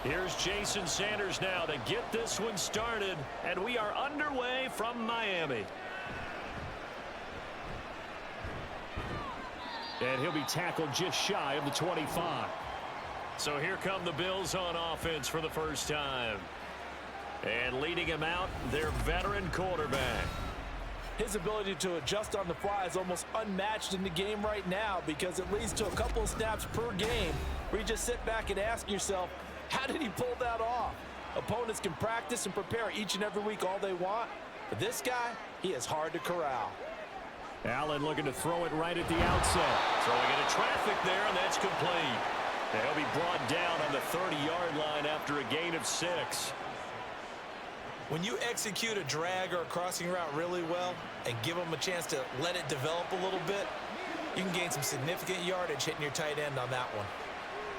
Here's Jason Sanders now to get this one started, and we are underway from Miami. And he'll be tackled just shy of the 25. So here come the Bills on offense for the first time. And leading him out, their veteran quarterback. His ability to adjust on the fly is almost unmatched in the game right now, because it leads to a couple of snaps per game where you just sit back and ask yourself, how did he pull that off? Opponents can practice and prepare each and every week all they want, but this guy, he is hard to corral. Allen looking to throw it right at the outset. Throwing into traffic there, and that's complete. They'll be brought down on the 30-yard line after a gain of 6. When you execute a drag or a crossing route really well and give them a chance to let it develop a little bit, you can gain some significant yardage hitting your tight end on that one.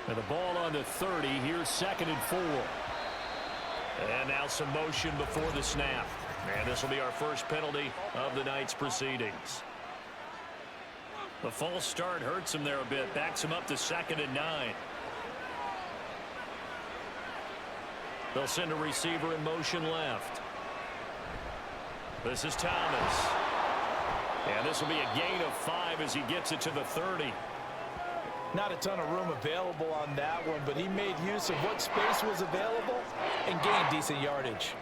And the ball on the 30. Here's 2nd and 4. And now some motion before the snap. And this will be our first penalty of the night's proceedings. The false start hurts him there a bit. Backs him up to 2nd and 9. They'll send a receiver in motion left. This is Thomas. And this will be a gain of 5 as he gets it to the 30. Not a ton of room available on that one, but he made use of what space was available and gained decent yardage.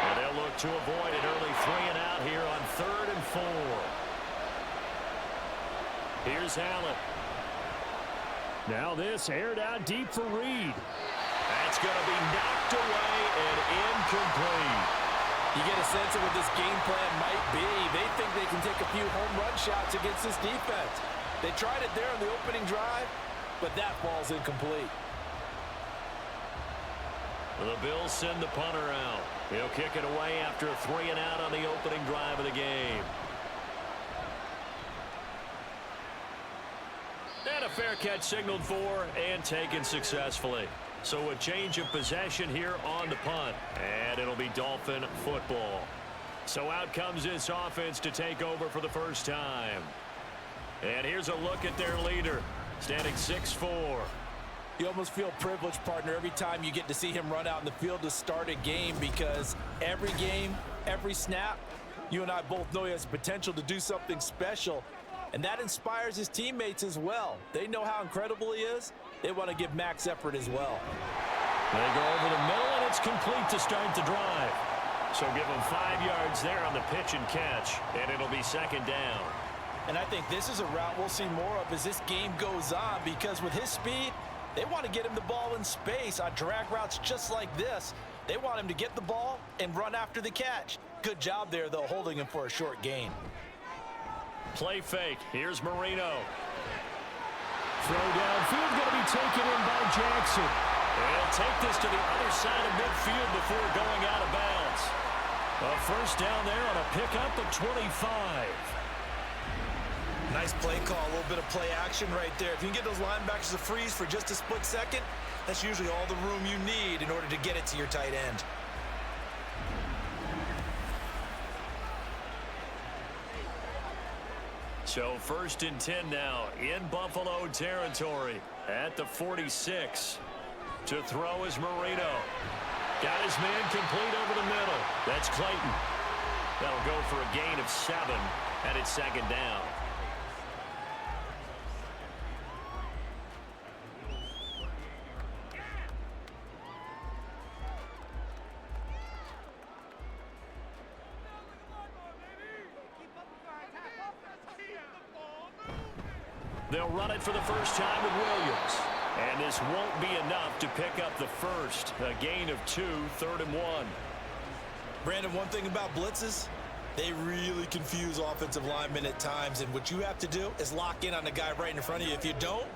And they'll look to avoid an early 3 and out here on 3rd and 4. Here's Allen. Now this aired out deep for Reed. That's going to be knocked away and incomplete. You get a sense of what this game plan might be. They think they can take a few home run shots against this defense. They tried it there on the opening drive, but that ball's incomplete. The Bills send the punter out. He'll kick it away after a 3 and out on the opening drive of the game. And a fair catch signaled for and taken successfully. So a change of possession here on the punt. And it'll be Dolphin football. So out comes this offense to take over for the first time. And here's a look at their leader, standing 6'4". You almost feel privileged, partner, every time you get to see him run out in the field to start a game, because every game, every snap, you and I both know he has the potential to do something special. And that inspires his teammates as well. They know how incredible he is. They want to give max effort as well. They go over the middle, and it's complete to start the drive. So give him 5 yards there on the pitch and catch, and it'll be 2nd down. And I think this is a route we'll see more of as this game goes on, because with his speed, they want to get him the ball in space on drag routes just like this. They want him to get the ball and run after the catch. Good job there, though, holding him for a short gain. Play fake. Here's Marino. Throw downfield going to be taken in by Jackson. He'll take this to the other side of midfield before going out of bounds. A first down there on a pickup of 25. Nice play call, a little bit of play action right there. If you can get those linebackers to freeze for just a split second, that's usually all the room you need in order to get it to your tight end. So 1st and 10 now in Buffalo territory at the 46. To throw is Marino. Got his man complete over the middle. That's Clayton. That'll go for a gain of 7, and it's 2nd down. They'll run it for the first time with Williams. And this won't be enough to pick up the first. A gain of 2, 3rd and 1. Brandon, one thing about blitzes, they really confuse offensive linemen at times. And what you have to do is lock in on the guy right in front of you. If you don't,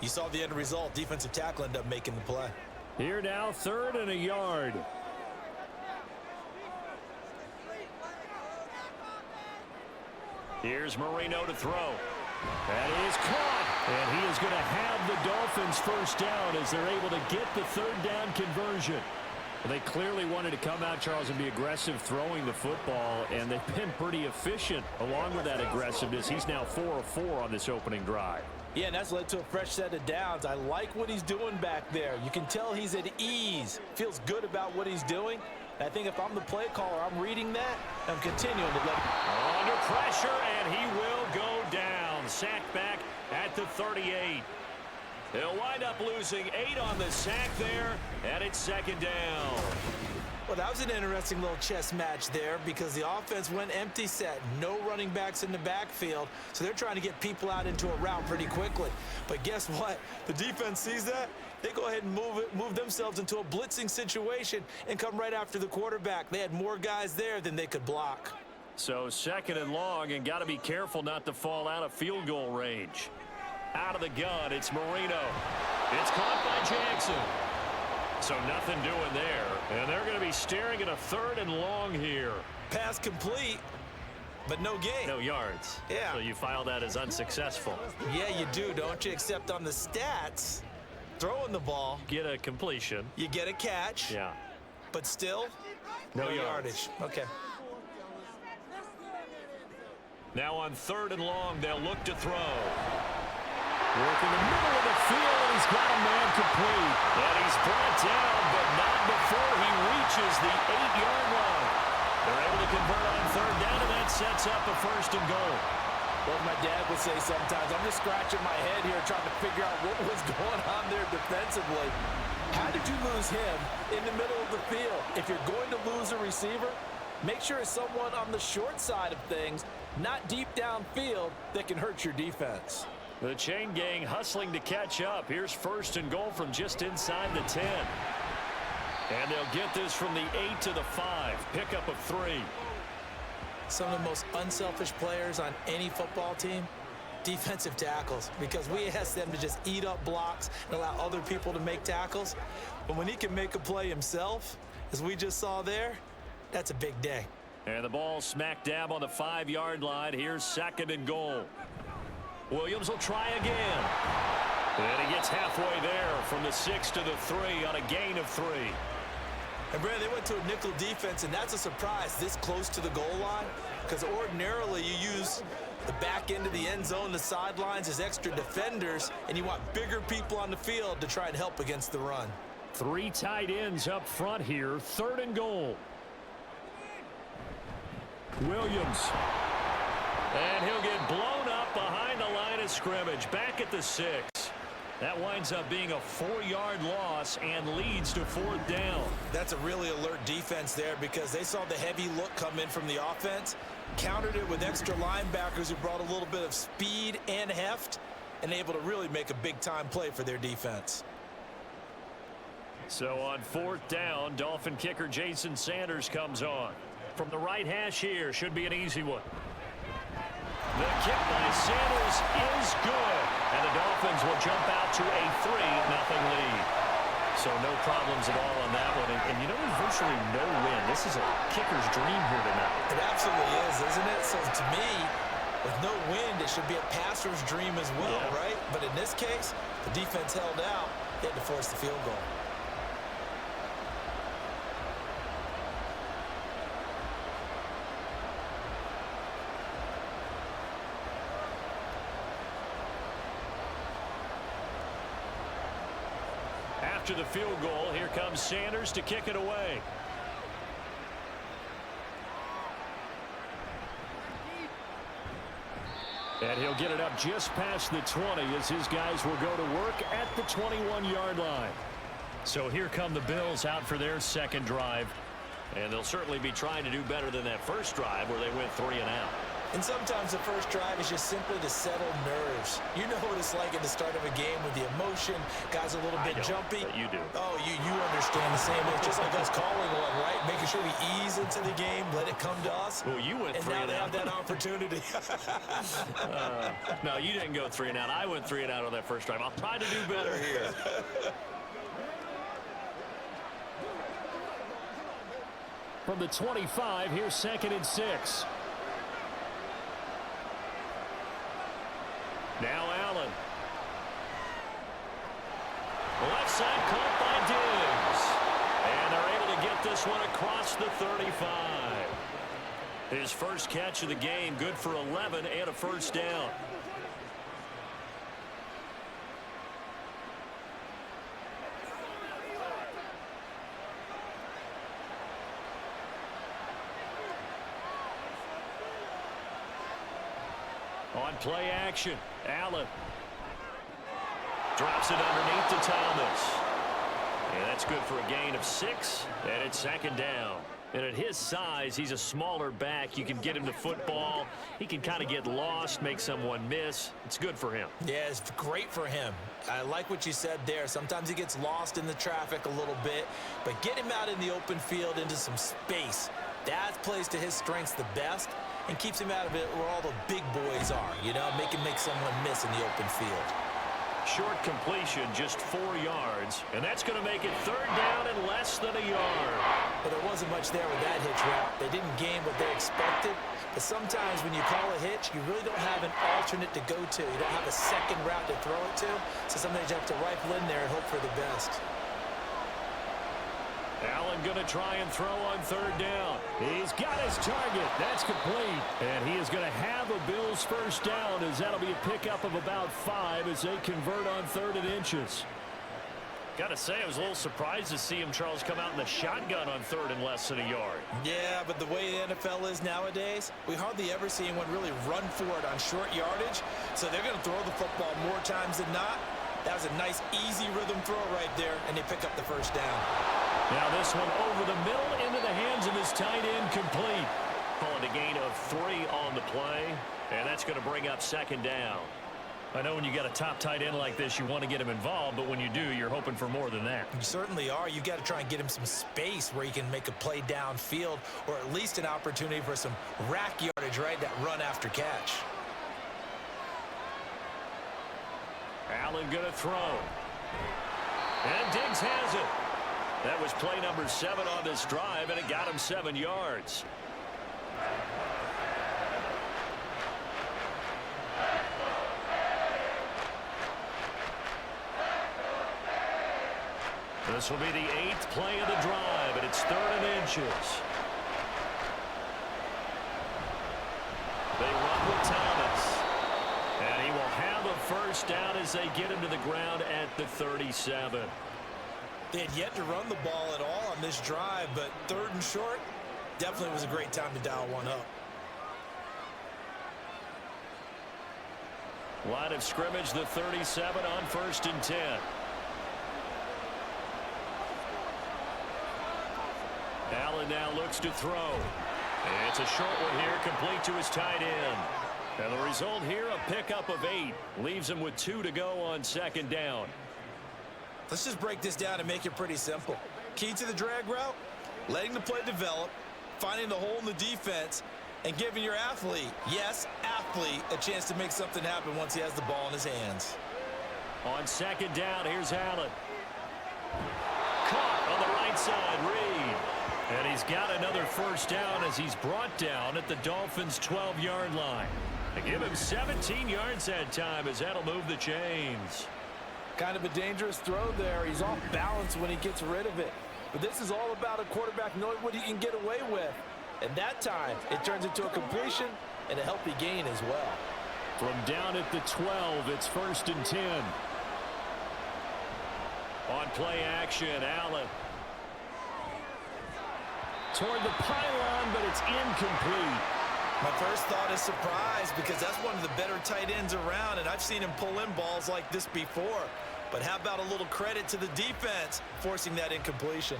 you saw the end result. Defensive tackle ended up making the play. Here now, 3rd and a yard. Here's Marino to throw. That is caught, and he is going to have the Dolphins first down as they're able to get the 3rd down conversion. Well, they clearly wanted to come out, Charles, and be aggressive throwing the football, and they've been pretty efficient along with that aggressiveness. He's now 4 of 4 on this opening drive. Yeah, and that's led to a fresh set of downs. I like what he's doing back there. You can tell he's at ease, feels good about what he's doing. I think if I'm the play caller, I'm reading that, I'm continuing to let him. Under pressure, and he will go down. Sacked back at the 38. He'll wind up losing 8 on the sack there, and it's second down. Well, that was an interesting little chess match there because the offense went empty set. No running backs in the backfield, so they're trying to get people out into a route pretty quickly. But guess what? The defense sees that. They go ahead and move themselves into a blitzing situation and come right after the quarterback. They had more guys there than they could block. So second and long, and got to be careful not to fall out of field goal range. Out of the gun, it's Marino. It's caught by Jackson. So nothing doing there, and they're going to be staring at a third and long here. Pass complete, but no gain. No yards. Yeah. So you file that as unsuccessful. Yeah, you do, don't you? Except on the stats, throwing the ball. Get a completion. You get a catch. Yeah. But still, no yardage. Okay. Now on third and long, they'll look to throw. Working the middle of the field, and he's got a man complete. And he's brought down, but not before he reaches the 8-yard line. They're able to convert on third down, and that sets up a first and goal. Well, my dad would say sometimes, I'm just scratching my head here trying to figure out what was going on there defensively. How did you lose him in the middle of the field? If you're going to lose a receiver, make sure it's someone on the short side of things, not deep downfield, that can hurt your defense. The chain gang hustling to catch up. Here's first and goal from just inside the 10. And they'll get this from the 8 to the 5. Pickup of 3. Some of the most unselfish players on any football team, defensive tackles, because we ask them to just eat up blocks and allow other people to make tackles. But when he can make a play himself, as we just saw there, that's a big day. And the ball smack dab on the 5-yard line. Here's second and goal. Williams will try again. And he gets halfway there from the 6 to the 3 on a gain of 3. And Brandon, they went to a nickel defense, and that's a surprise this close to the goal line, because ordinarily you use the back end of the end zone, the sidelines as extra defenders, and you want bigger people on the field to try and help against the run. 3 tight ends up front here. Third and goal. Williams. And he'll get blown up behind the line of scrimmage. Back at the 6. That winds up being a 4-yard loss and leads to 4th down. That's a really alert defense there because they saw the heavy look come in from the offense, countered it with extra linebackers who brought a little bit of speed and heft, and able to really make a big-time play for their defense. So on 4th down, Dolphin kicker Jason Sanders comes on. From the right hash here, should be an easy one. The kick by Sanders is good, and the Dolphins will jump out to a 3-0 lead. So no problems at all on that one. And you know, there's virtually no win. This is a kicker's dream here tonight. It absolutely is, isn't it? So to me, with no wind, it should be a passer's dream as well, right? But in this case, the defense held out. They had to force the field goal. After the field goal, here comes Sanders to kick it away. And he'll get it up just past the 20 as his guys will go to work at the 21-yard line. So here come the Bills out for their second drive. And they'll certainly be trying to do better than that first drive where they went 3 and out. And sometimes the first drive is just simply to settle nerves. You know what it's like at the start of a game with the emotion. Guys are a little bit jumpy. But you do. Oh, you understand the same. It's just like us calling one, right? Making sure we ease into the game, let it come to us. Well, you went 3 and out. And now they have that opportunity. No, you didn't go 3 and out. I went 3 and out on that first drive. I'll try to do better here. From the 25, here's 2nd and 6. Now Allen. Left side caught by Diggs. And they're able to get this one across the 35. His first catch of the game, good for 11 and a first down. play action. Allen drops it underneath to Thomas. And that's good for a gain of 6, and it's second down. And at his size, he's a smaller back. You can get him to football. He can kind of get lost, make someone miss. It's good for him. Yeah, it's great for him. I like what you said there. Sometimes he gets lost in the traffic a little bit, but get him out in the open field into some space. That plays to his strengths the best and keeps him out of it where all the big boys are, you know, make him make someone miss in the open field. Short completion, just 4 yards, and that's going to make it third down and less than a yard. But there wasn't much there with that hitch route. They didn't gain what they expected, but sometimes when you call a hitch, you really don't have an alternate to go to. You don't have a second route to throw it to, so sometimes you have to rifle in there and hope for the best. Allen going to try and throw on third down. He's got his target. That's complete. And he is going to have a Bills first down, as that'll be a pickup of about 5 as they convert on 3rd and inches. Got to say, I was a little surprised to see him, Charles, come out in the shotgun on 3rd and less than a yard. Yeah, but the way the NFL is nowadays, we hardly ever see anyone really run for it on short yardage. So they're going to throw the football more times than not. That was a nice, easy rhythm throw right there, and they pick up the first down. Now this one over the middle into the hands of his tight end, complete. Calling a gain of 3 on the play, and that's going to bring up second down. I know when you got a top tight end like this, you want to get him involved, but when you do, you're hoping for more than that. You certainly are. You've got to try and get him some space where he can make a play downfield, or at least an opportunity for some rack yardage, right? That run after catch. Allen going to throw. And Diggs has it. That was play number 7 on this drive, and it got him 7 yards. This will be the 8th play of the drive, and it's 3rd and inches. They run with Thomas. And he will have a first down as they get him to the ground at the 37. They had yet to run the ball at all on this drive, but 3rd and short definitely was a great time to dial one up. Line of scrimmage, the 37 on 1st and 10. Allen now looks to throw. It's a short one here, complete to his tight end. And the result here, a pickup of 8. Leaves him with 2 to go on second down. Let's just break this down and make it pretty simple. Key to the drag route, letting the play develop, finding the hole in the defense, and giving your athlete, yes, athlete, a chance to make something happen once he has the ball in his hands. On second down, here's Allen. Caught on the right side, Reed. And he's got another first down as he's brought down at the Dolphins' 12-yard line. They give him 17 yards that time as that'll move the chains. Kind of a dangerous throw there. He's off balance when he gets rid of it. But this is all about a quarterback knowing what he can get away with. And that time, it turns into a completion and a healthy gain as well. From down at the 12, it's 1st and 10. On play action, Allen. Toward the pylon, but it's incomplete. My first thought is surprise, because that's one of the better tight ends around, and I've seen him pull in balls like this before. But how about a little credit to the defense forcing that incompletion?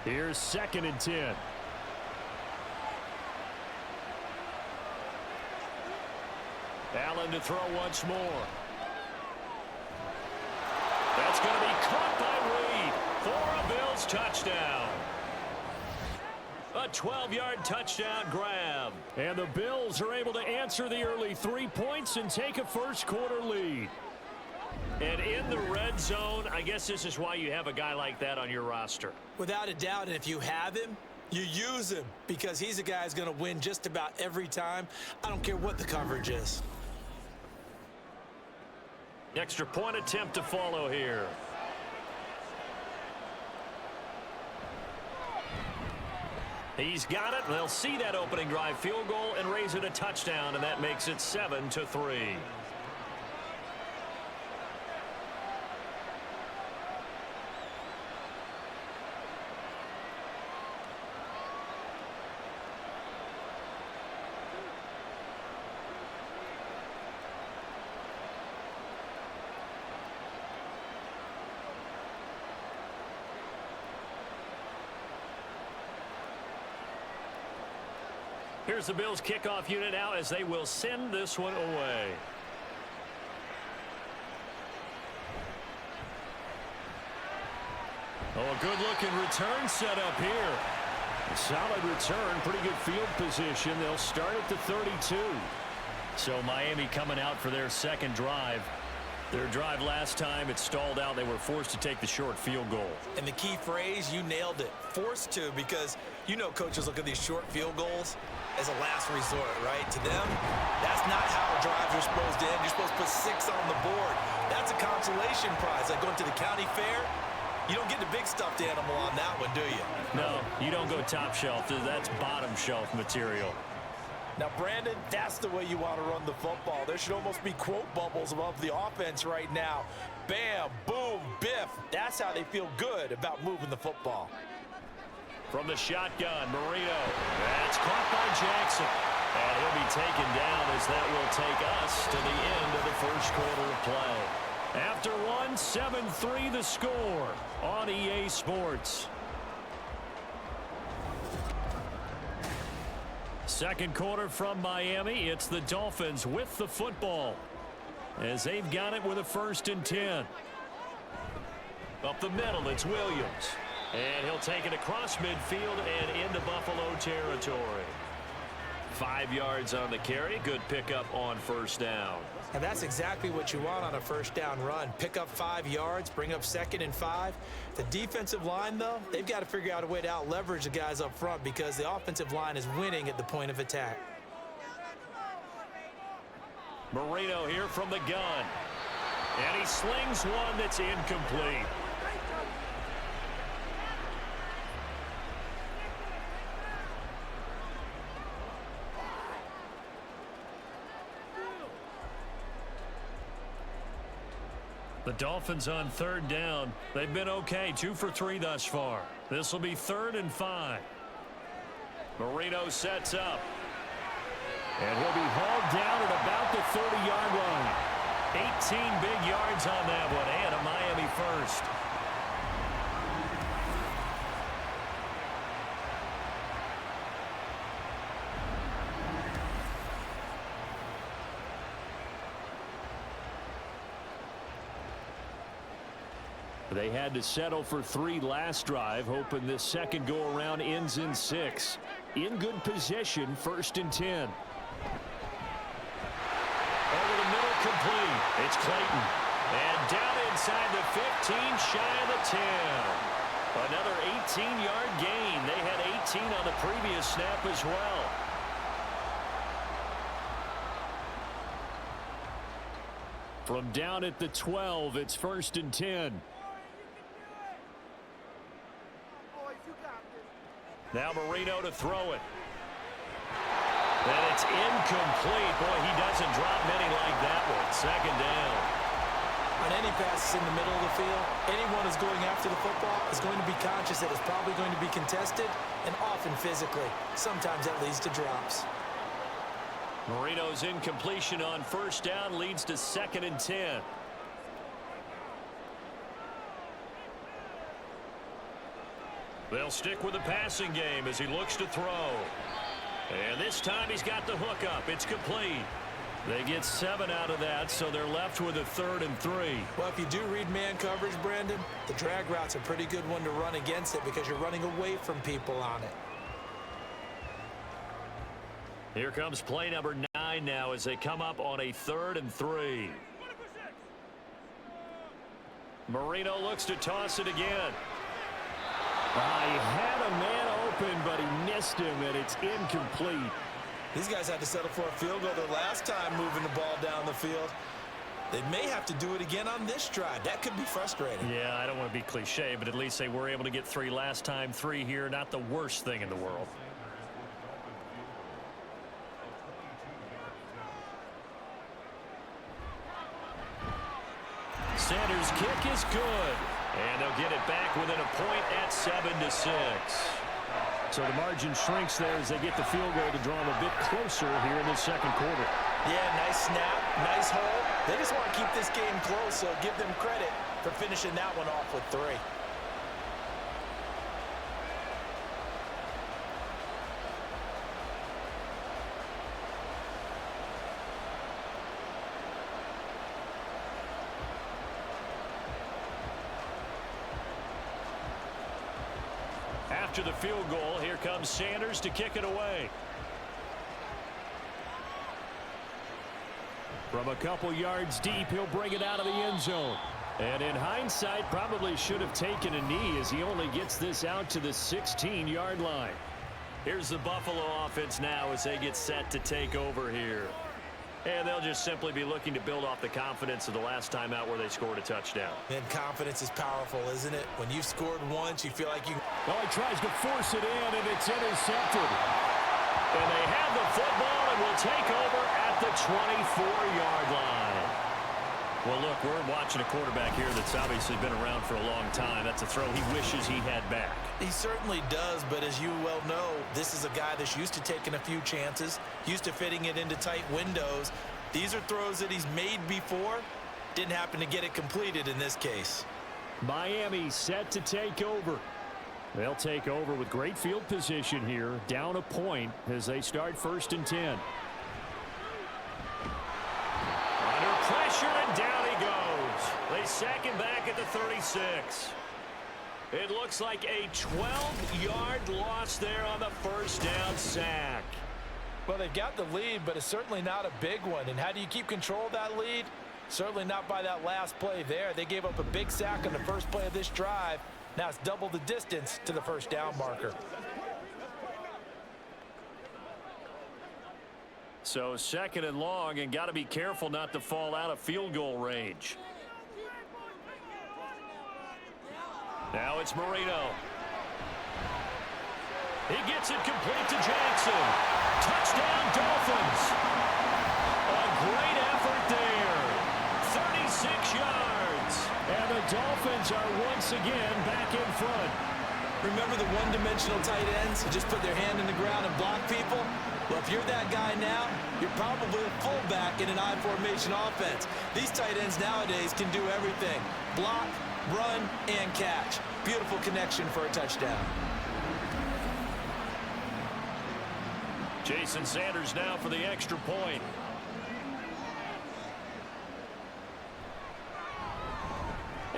Here's 2nd and 10. Allen to throw once more. That's going to be caught by Reed for a Bills touchdown. A 12-yard touchdown grab. And the Bills are able to answer the early 3 points and take a first-quarter lead. And in the red zone, I guess this is why you have a guy like that on your roster. Without a doubt, and if you have him, you use him, because he's a guy who's going to win just about every time. I don't care what the coverage is. Extra point attempt to follow here. He's got it, and they'll see that opening drive field goal and raise it a touchdown, and that makes it 7-3. Here's the Bills kickoff unit now as they will send this one away. Oh, a good-looking return set up here. A solid return, pretty good field position. They'll start at the 32. So Miami coming out for their second drive. Their drive last time, it stalled out. They were forced to take the short field goal. And the key phrase, you nailed it. Forced to, because you know coaches look at these short field goals as a last resort, right? To them, that's not how drives are supposed to end. You're supposed to put 6 on the board. That's a consolation prize. Like going to the county fair, you don't get the big stuffed animal on that one, do you? No, you don't go top shelf. That's bottom shelf material. Now, Brandon, that's the way you want to run the football. There should almost be quote bubbles above the offense right now. Bam, boom, biff. That's how they feel good about moving the football. From the shotgun, Marino. That's caught by Jackson. And he'll be taken down as that will take us to the end of the first quarter of play. After one, 7-3 the score on EA Sports. Second quarter from Miami. It's the Dolphins with the football as they've got it with a 1st and 10. Up the middle, it's Williams. And he'll take it across midfield and into Buffalo territory. 5 yards on the carry. Good pickup on first down. And that's exactly what you want on a first down run. Pick up 5 yards, bring up 2nd and 5. The defensive line, though, they've got to figure out a way to out-leverage the guys up front because the offensive line is winning at the point of attack. Marino here from the gun. And he slings one that's incomplete. The Dolphins on 3rd down. They've been okay, 2 for 3 thus far. This will be 3rd and 5. Marino sets up. And he'll be hauled down at about the 30-yard line. 18 big yards on that one, and a Miami first. They had to settle for 3 last drive, hoping this second go-around ends in 6. In good position, 1st and 10. Over the middle, complete. It's Clayton. And down inside the 15, shy of the 10. Another 18-yard gain. They had 18 on the previous snap as well. From down at the 12, it's 1st and 10. Now Marino to throw it. And it's incomplete. Boy, he doesn't drop many like that one. 2nd down. On any passes in the middle of the field, anyone who's going after the football is going to be conscious that it's probably going to be contested and often physically. Sometimes that leads to drops. Marino's incompletion on 1st down leads to 2nd and 10. They'll stick with the passing game as he looks to throw. And this time he's got the hook up. It's complete. They get 7 out of that, so they're left with a 3rd and 3. Well, if you do read man coverage, Brandon, the drag route's a pretty good one to run against it because you're running away from people on it. Here comes play number 9 now as they come up on a 3rd and 3. Marino looks to toss it again. He had a man open, but he missed him, and it's incomplete. These guys had to settle for a field goal their last time moving the ball down the field. They may have to do it again on this drive. That could be frustrating. Yeah, I don't want to be cliche, but at least they were able to get 3 last time. 3 here, not the worst thing in the world. Sanders' kick is good. And they'll get it back within a point at 7-6. So the margin shrinks there as they get the field goal to draw them a bit closer here in the second quarter. Yeah, nice snap, nice hole. They just want to keep this game close, so give them credit for finishing that one off with 3. after the field goal. Here comes Sanders to kick it away. From a couple yards deep, he'll bring it out of the end zone. And in hindsight, probably should have taken a knee as he only gets this out to the 16-yard line. Here's the Buffalo offense now as they get set to take over here. And they'll just simply be looking to build off the confidence of the last time out where they scored a touchdown. And confidence is powerful, isn't it? When you've scored once, you feel like you... Well, he tries to force it in, and it's intercepted. And they have the football and will take over at the 24-yard line. Well, look, we're watching a quarterback here that's obviously been around for a long time. That's a throw he wishes he had back. He certainly does, but as you well know, this is a guy that's used to taking a few chances, used to fitting it into tight windows. These are throws that he's made before. Didn't happen to get it completed in this case. Miami set to take over. They'll take over with great field position here, down a point as they start 1st and 10. Under pressure, and down he goes. They sack him back at the 36. It looks like a 12-yard loss there on the first down sack. Well, they've got the lead, but it's certainly not a big one. And how do you keep control of that lead? Certainly not by that last play there. They gave up a big sack on the first play of this drive. Now it's double the distance to the first down marker. So 2nd and long, and got to be careful not to fall out of field goal range. Now it's Marino. He gets it complete to Jackson. Touchdown, Dolphins. A great effort there. 36 yards. And the Dolphins are once again back in front. Remember the one-dimensional tight ends who just put their hand in the ground and block people? Well, if you're that guy now, you're probably a fullback in an I formation offense. These tight ends nowadays can do everything. Block, run, and catch. Beautiful connection for a touchdown. Jason Sanders now for the extra point.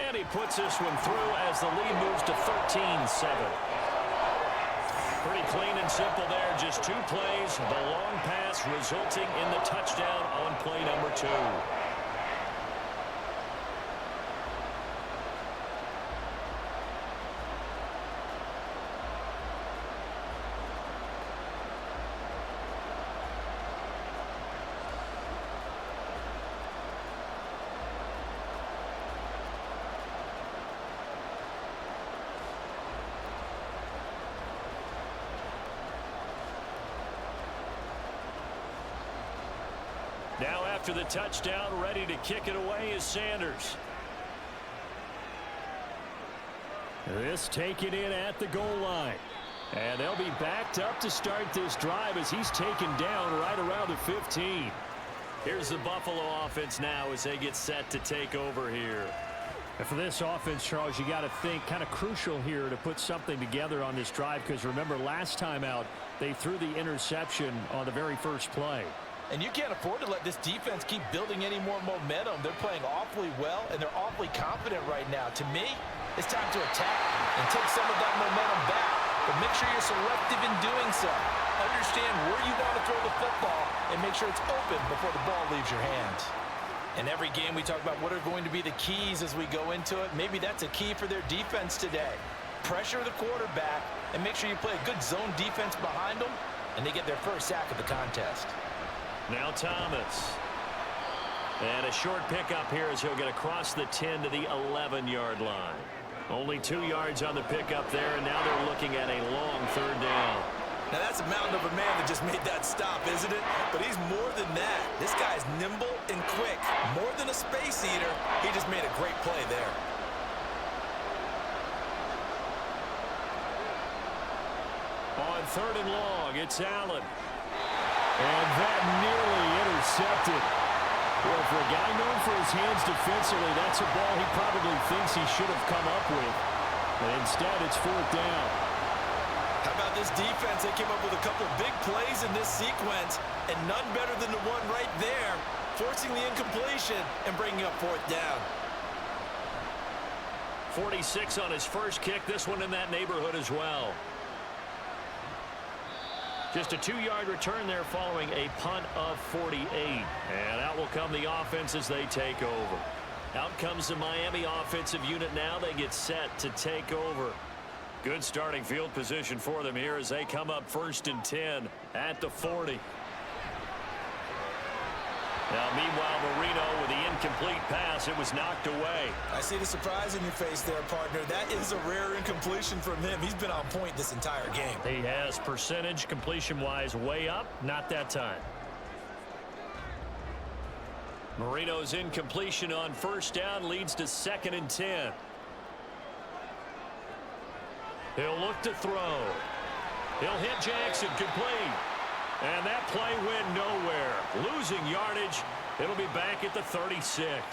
And he puts this one through as the lead moves to 13-7. Pretty clean and simple there. Just 2 plays. The long pass resulting in the touchdown on play number 2. Now after the touchdown, ready to kick it away is Sanders. This taken in at the goal line. And they'll be backed up to start this drive as he's taken down right around the 15. Here's the Buffalo offense now as they get set to take over here. And for this offense, Charles, you got to think kind of crucial here to put something together on this drive, because remember last time out they threw the interception on the very first play. And you can't afford to let this defense keep building any more momentum. They're playing awfully well, and they're awfully confident right now. To me, it's time to attack and take some of that momentum back. But make sure you're selective in doing so. Understand where you want to throw the football and make sure it's open before the ball leaves your hands. In every game, we talk about what are going to be the keys as we go into it. Maybe that's a key for their defense today. Pressure the quarterback and make sure you play a good zone defense behind them, and they get their first sack of the contest. Now Thomas. And a short pickup here as he'll get across the 10 to the 11-yard line. Only 2 yards on the pickup there, and now they're looking at a long 3rd down. Now that's a mountain of a man that just made that stop, isn't it? But he's more than that. This guy's nimble and quick. More than a space eater, he just made a great play there. On 3rd and long, it's Allen. And that nearly intercepted. Well, for a guy known for his hands defensively, that's a ball he probably thinks he should have come up with. But instead, it's 4th down. How about this defense? They came up with a couple big plays in this sequence, and none better than the one right there, forcing the incompletion and bringing up 4th down. 46 on his first kick. This one in that neighborhood as well. Just a 2-yard return there following a punt of 48. And out will come the offense as they take over. Out comes the Miami offensive unit now. They get set to take over. Good starting field position for them here as they come up 1st and 10 at the 40. Now, meanwhile, Marino with the incomplete pass. It was knocked away. I see the surprise in your face there, partner. That is a rare incompletion from him. He's been on point this entire game. He has percentage completion-wise way up. Not that time. Marino's incompletion on 1st down leads to 2nd and 10. He'll look to throw. He'll hit Jackson, complete. And that play went nowhere. Losing yardage. It'll be back at the 36.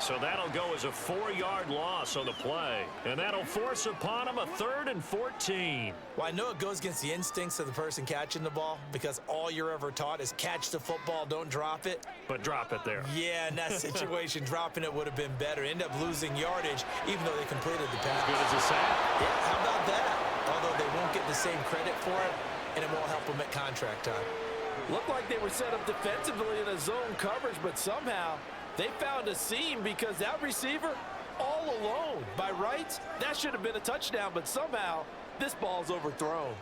So that'll go as a 4-yard loss on the play. And that'll force upon him a 3rd and 14. Well, I know it goes against the instincts of the person catching the ball because all you're ever taught is catch the football, don't drop it. But drop it there. Yeah, in that situation, dropping it would have been better. End up losing yardage even though they completed the pass. As good as a sack. Yeah, how about that? Although they won't get the same credit for it, and it won't help them at contract time. Looked like they were set up defensively in a zone coverage, but somehow they found a seam because that receiver all alone. By rights, that should have been a touchdown, but somehow this ball's overthrown.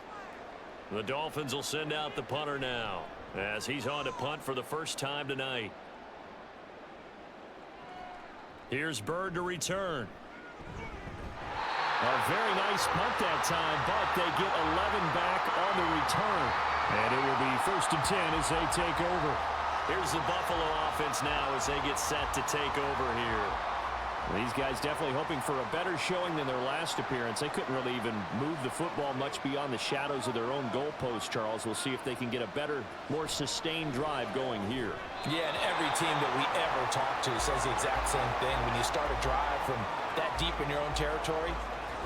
The Dolphins will send out the punter now as he's on to punt for the first time tonight. Here's Bird to return. A very nice punt that time, but they get 11 back on the return. And it will be 1st and 10 as they take over. Here's the Buffalo offense now as they get set to take over here. These guys definitely hoping for a better showing than their last appearance. They couldn't really even move the football much beyond the shadows of their own goalpost, Charles. We'll see if they can get a better, more sustained drive going here. Yeah, and every team that we ever talk to says the exact same thing. When you start a drive from that deep in your own territory,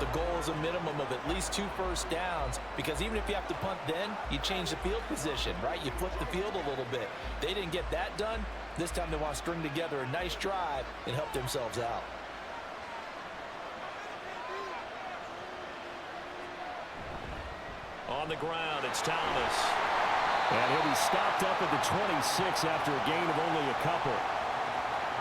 the goal is a minimum of at least 2 first downs, because even if you have to punt then, you change the field position, right? You flip the field a little bit. They didn't get that done. This time they want to string together a nice drive and help themselves out. On the ground, it's Thomas. And he'll be stopped up at the 26 after a gain of only a couple.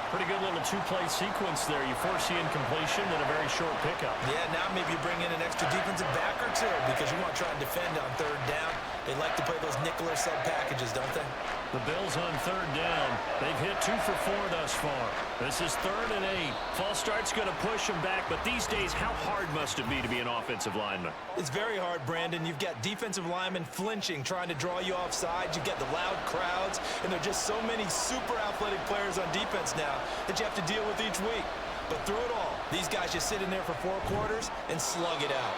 Pretty good little 2-play sequence there. You force the incompletion, then a very short pickup. Yeah, now maybe you bring in an extra defensive back or two because you want to try and defend on 3rd down. They like to play those nickel or sub packages, don't they? The Bills on 3rd down. They've hit 2 for 4 thus far. This is 3rd and 8. False start's going to push them back, but these days, how hard must it be to be an offensive lineman? It's very hard, Brandon. You've got defensive linemen flinching, trying to draw you offside. You've got the loud crowds, and there are just so many super athletic players on defense now that you have to deal with each week. But through it all, these guys just sit in there for 4 quarters and slug it out.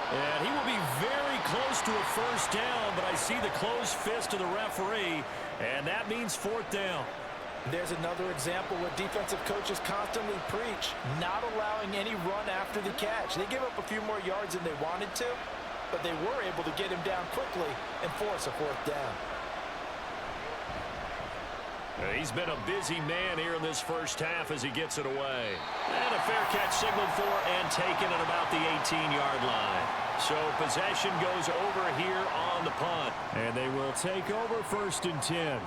And he will be very close to a 1st down, but I see the closed fist of the referee, and that means 4th down. There's another example where defensive coaches constantly preach, not allowing any run after the catch. They give up a few more yards than they wanted to, but they were able to get him down quickly and force a 4th down. He's been a busy man here in this first half as he gets it away. And a fair catch signaled for and taken at about the 18-yard line. So possession goes over here on the punt. And they will take over 1st and 10.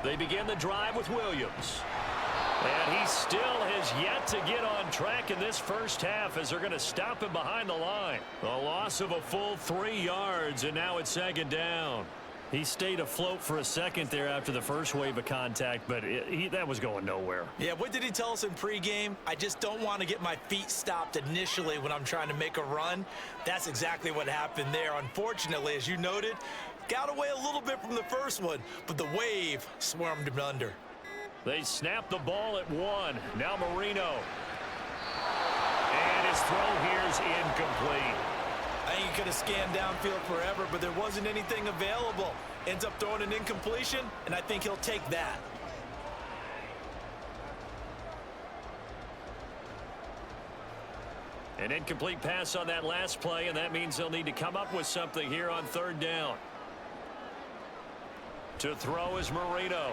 They begin the drive with Williams. And he still has yet to get on track in this first half as they're going to stop him behind the line. A loss of a full 3 yards, and now it's 2nd down. He stayed afloat for a second there after the first wave of contact, but that was going nowhere. Yeah, what did he tell us in pregame? I just don't want to get my feet stopped initially when I'm trying to make a run. That's exactly what happened there. Unfortunately, as you noted, got away a little bit from the first one, but the wave swarmed him under. They snap the ball at 1. Now Marino. And his throw here is incomplete. I think he could have scanned downfield forever, but there wasn't anything available. Ends up throwing an incompletion, and I think he'll take that. An incomplete pass on that last play, and that means they'll need to come up with something here on 3rd down. To throw is Marino.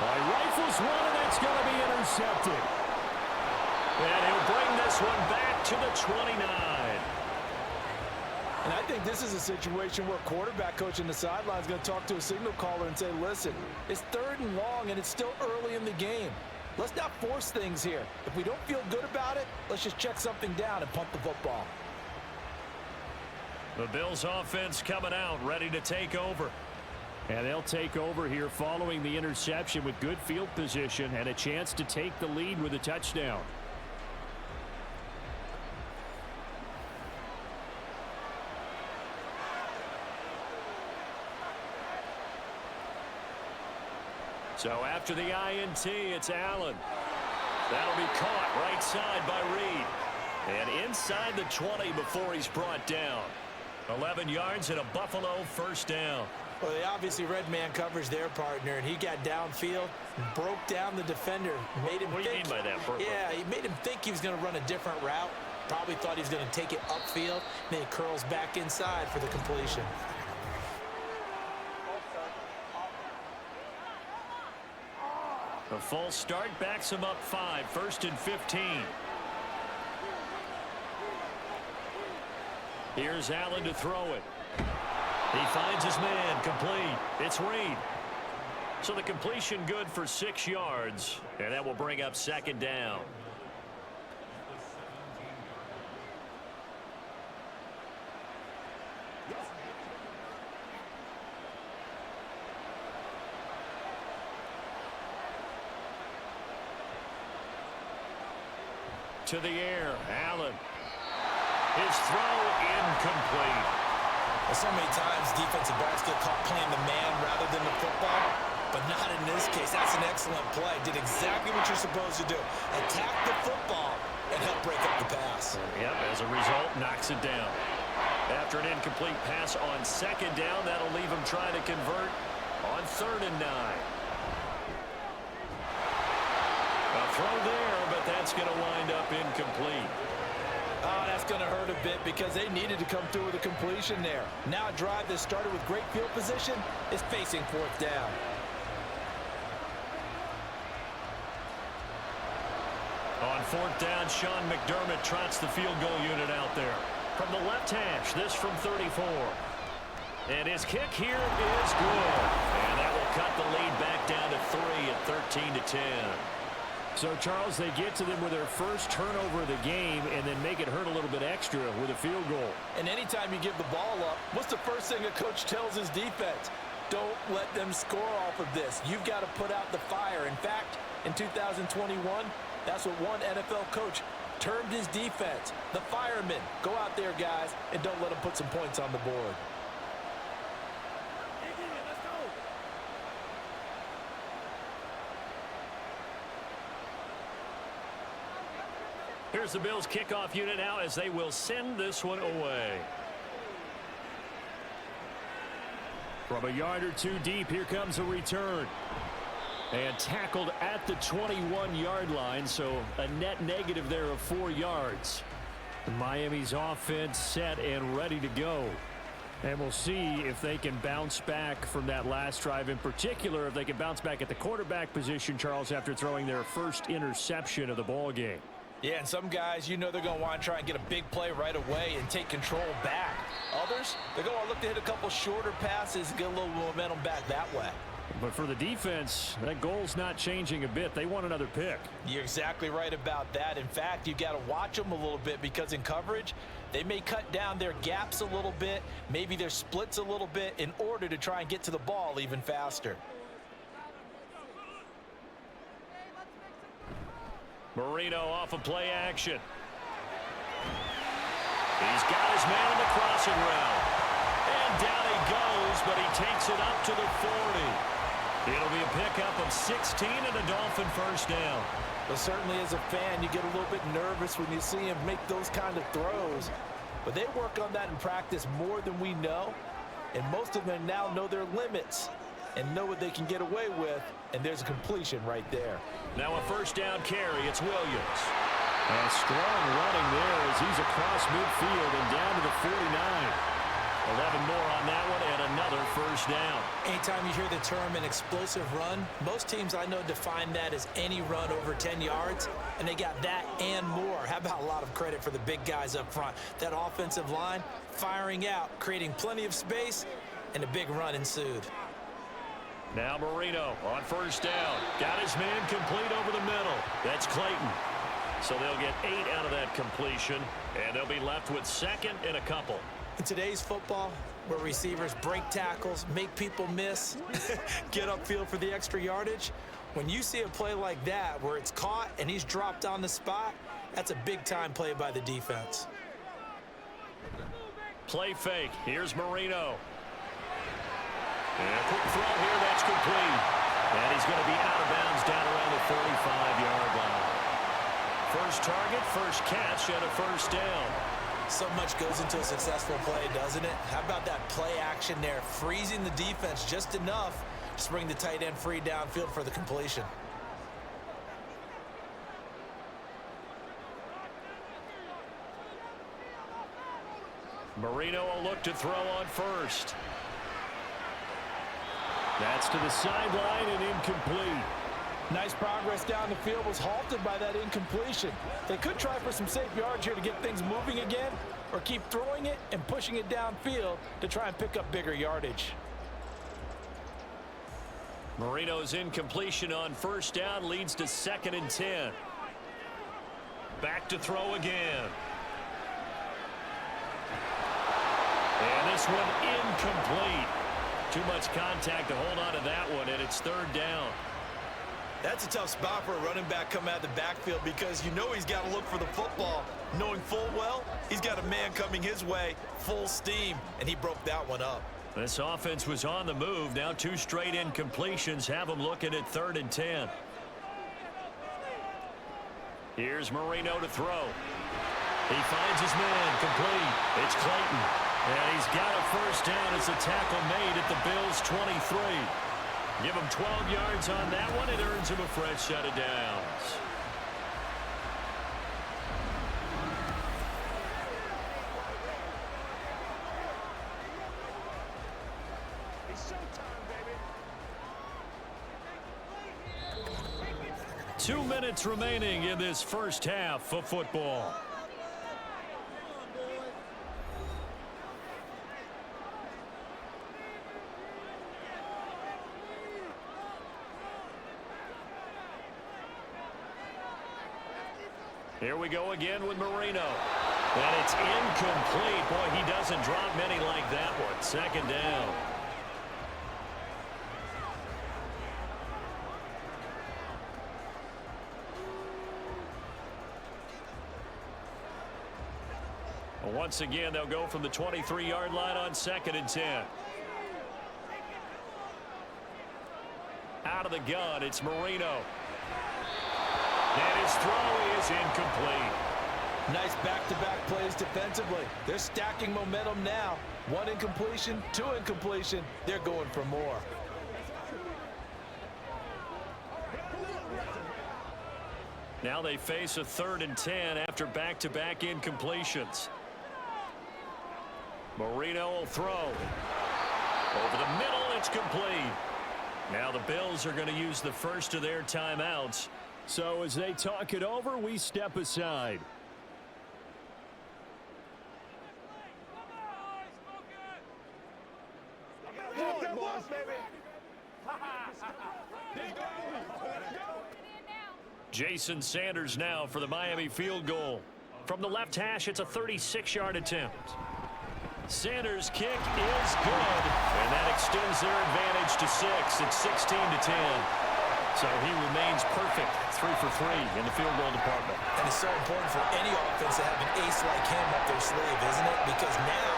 Rifles one, and that's going to be intercepted. And he'll bring this one back to the 29. And I think this is a situation where quarterback coach in the sideline is going to talk to a signal caller and say, listen, it's 3rd and long and it's still early in the game. Let's not force things here. If we don't feel good about it, let's just check something down and punt the football. The Bills offense coming out, ready to take over. And they'll take over here following the interception with good field position and a chance to take the lead with a touchdown. So after the INT, it's Allen. That'll be caught right side by Reed. And inside the 20 before he's brought down. 11 yards and a Buffalo first down. Well, they obviously read man coverage their partner, and he got downfield, broke down the defender. Made him what do you mean by that, Burke? Yeah, he made him think he was going to run a different route. Probably thought he was going to take it upfield. Then he curls back inside for the completion. A false start backs him up 5, 1st and 15. Here's Allen to throw it. He finds his man, complete. It's Reed. So the completion good for 6 yards, and that will bring up 2nd down. To the air, Allen. His throw incomplete. So many times defensive backs get caught playing the man rather than the football, but not in this case. That's an excellent play. Did exactly what you're supposed to do. Attack the football and help break up the pass. Yep, as a result, knocks it down. After an incomplete pass on 2nd down, that'll leave him trying to convert on 3rd and 9. A throw there, but that's going to wind up incomplete. Oh, that's going to hurt a bit because they needed to come through with a completion there. Now a drive that started with great field position is facing 4th down. On 4th down, Sean McDermott trots the field goal unit out there. From the left hash, this from 34. And his kick here is good. And that will cut the lead back down to 3 at 13-10. So, Charles, they get to them with their first turnover of the game and then make it hurt a little bit extra with a field goal. And anytime you give the ball up, what's the first thing a coach tells his defense? Don't let them score off of this. You've got to put out the fire. In fact, in 2021, that's what one NFL coach termed his defense. The firemen. Go out there, guys, and don't let them put some points on the board. Here's the Bills kickoff unit now as they will send this one away. From a yard or two deep, here comes a return. And tackled at the 21-yard line, so a net negative there of 4 yards. Miami's offense set and ready to go. And we'll see if they can bounce back from that last drive. In particular, if they can bounce back at the quarterback position, Charles, after throwing their first interception of the ball game. Yeah, and some guys, you know they're going to want to try and get a big play right away and take control back. Others, they're going to look to hit a couple shorter passes and get a little momentum back that way. But for the defense, that goal's not changing a bit. They want another pick. You're exactly right about that. In fact, you've got to watch them a little bit because in coverage, they may cut down their gaps a little bit, maybe their splits a little bit in order to try and get to the ball even faster. Marino off of play action. He's got his man in the crossing route. And down he goes, but he takes it up to the 40. It'll be a pickup of 16 and a Dolphin first down. But certainly as a fan, you get a little bit nervous when you see him make those kind of throws. But they work on that in practice more than we know. And most of them now know their limits and know what they can get away with. And there's a completion right there. Now a first down carry. It's Williams. And strong running there as he's across midfield and down to the 49. 11 more on that one and another first down. Anytime you hear the term an explosive run, most teams I know define that as any run over 10 yards, and they got that and more. How about a lot of credit for the big guys up front? That offensive line firing out, creating plenty of space, and a big run ensued. Now Marino on first down. Got his man complete over the middle. That's Clayton. So they'll get 8 out of that completion, and they'll be left with second and a couple. In today's football, where receivers break tackles, make people miss, get upfield for the extra yardage, when you see a play like that where it's caught and he's dropped on the spot, that's a big-time play by the defense. Play fake. Here's Marino. And a quick throw here. That's complete. And he's going to be out of bounds down around the 45-yard line. First target, first catch, and a first down. So much goes into a successful play, doesn't it? How about that play action there, freezing the defense just enough to bring the tight end free downfield for the completion. Marino will look to throw on first. That's to the sideline and incomplete. Nice progress down the field, was halted by that incompletion. They could try for some safe yards here to get things moving again, or keep throwing it and pushing it downfield to try and pick up bigger yardage. Marino's incompletion on first down leads to 2nd and 10. Back to throw again. And this one incomplete. Too much contact to hold on to that one, and it's 3rd down. That's a tough spot for a running back coming out of the backfield because you know he's got to look for the football, knowing full well he's got a man coming his way, full steam, and he broke that one up. This offense was on the move. Now 2 straight incompletions have them looking at 3rd and 10. Here's Marino to throw. He finds his man complete. It's Clayton. And he's got a first down as the tackle made at the Bills' 23. Give him 12 yards on that one. It earns him a fresh set of downs. It's showtime, baby. 2 minutes remaining in this first half of football. Here we go again with Marino. And it's incomplete. Boy, he doesn't drop many like that one. 2nd down. Well, once again, they'll go from the 23-yard line on 2nd and 10. Out of the gun, it's Marino. And his throw is incomplete. Nice back-to-back plays defensively. They're stacking momentum now. 1 incompletion, 2 incompletion. They're going for more. Now they face a 3rd and 10 after back-to-back incompletions. Marino will throw. Over the middle, it's complete. Now the Bills are going to use the first of their timeouts. So as they talk it over, we step aside. Jason Sanders now for the Miami field goal. From the left hash, it's a 36-yard attempt. Sanders' kick is good, and that extends their advantage to 6. It's 16-10. So he remains perfect, 3 for 3 in the field goal department. And it's so important for any offense to have an ace like him up their sleeve, isn't it? Because now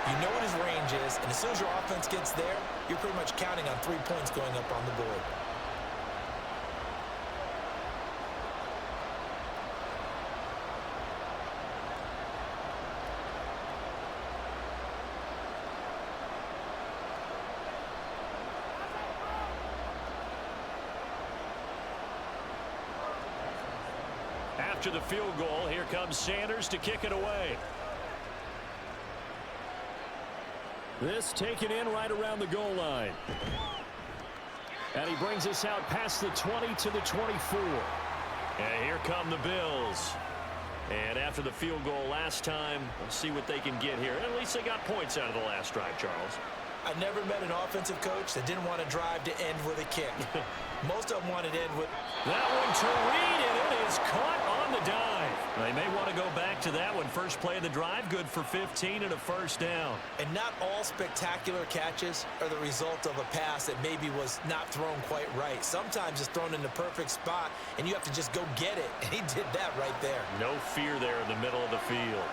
you know what his range is, and as soon as your offense gets there, you're pretty much counting on 3 points going up on the board. After the field goal, here comes Sanders to kick it away. This taken in right around the goal line. And he brings us out past the 20 to the 24. And here come the Bills. And after the field goal last time, we'll see what they can get here. At least they got points out of the last drive, Charles. I never met an offensive coach that didn't want to drive to end with a kick. Most of them wanted to end with... That one to Reed, and it is caught on the dive. They may want to go back to that one. First play of the drive, good for 15 and a first down. And not all spectacular catches are the result of a pass that maybe was not thrown quite right. Sometimes it's thrown in the perfect spot, and you have to just go get it. And he did that right there. No fear there in the middle of the field.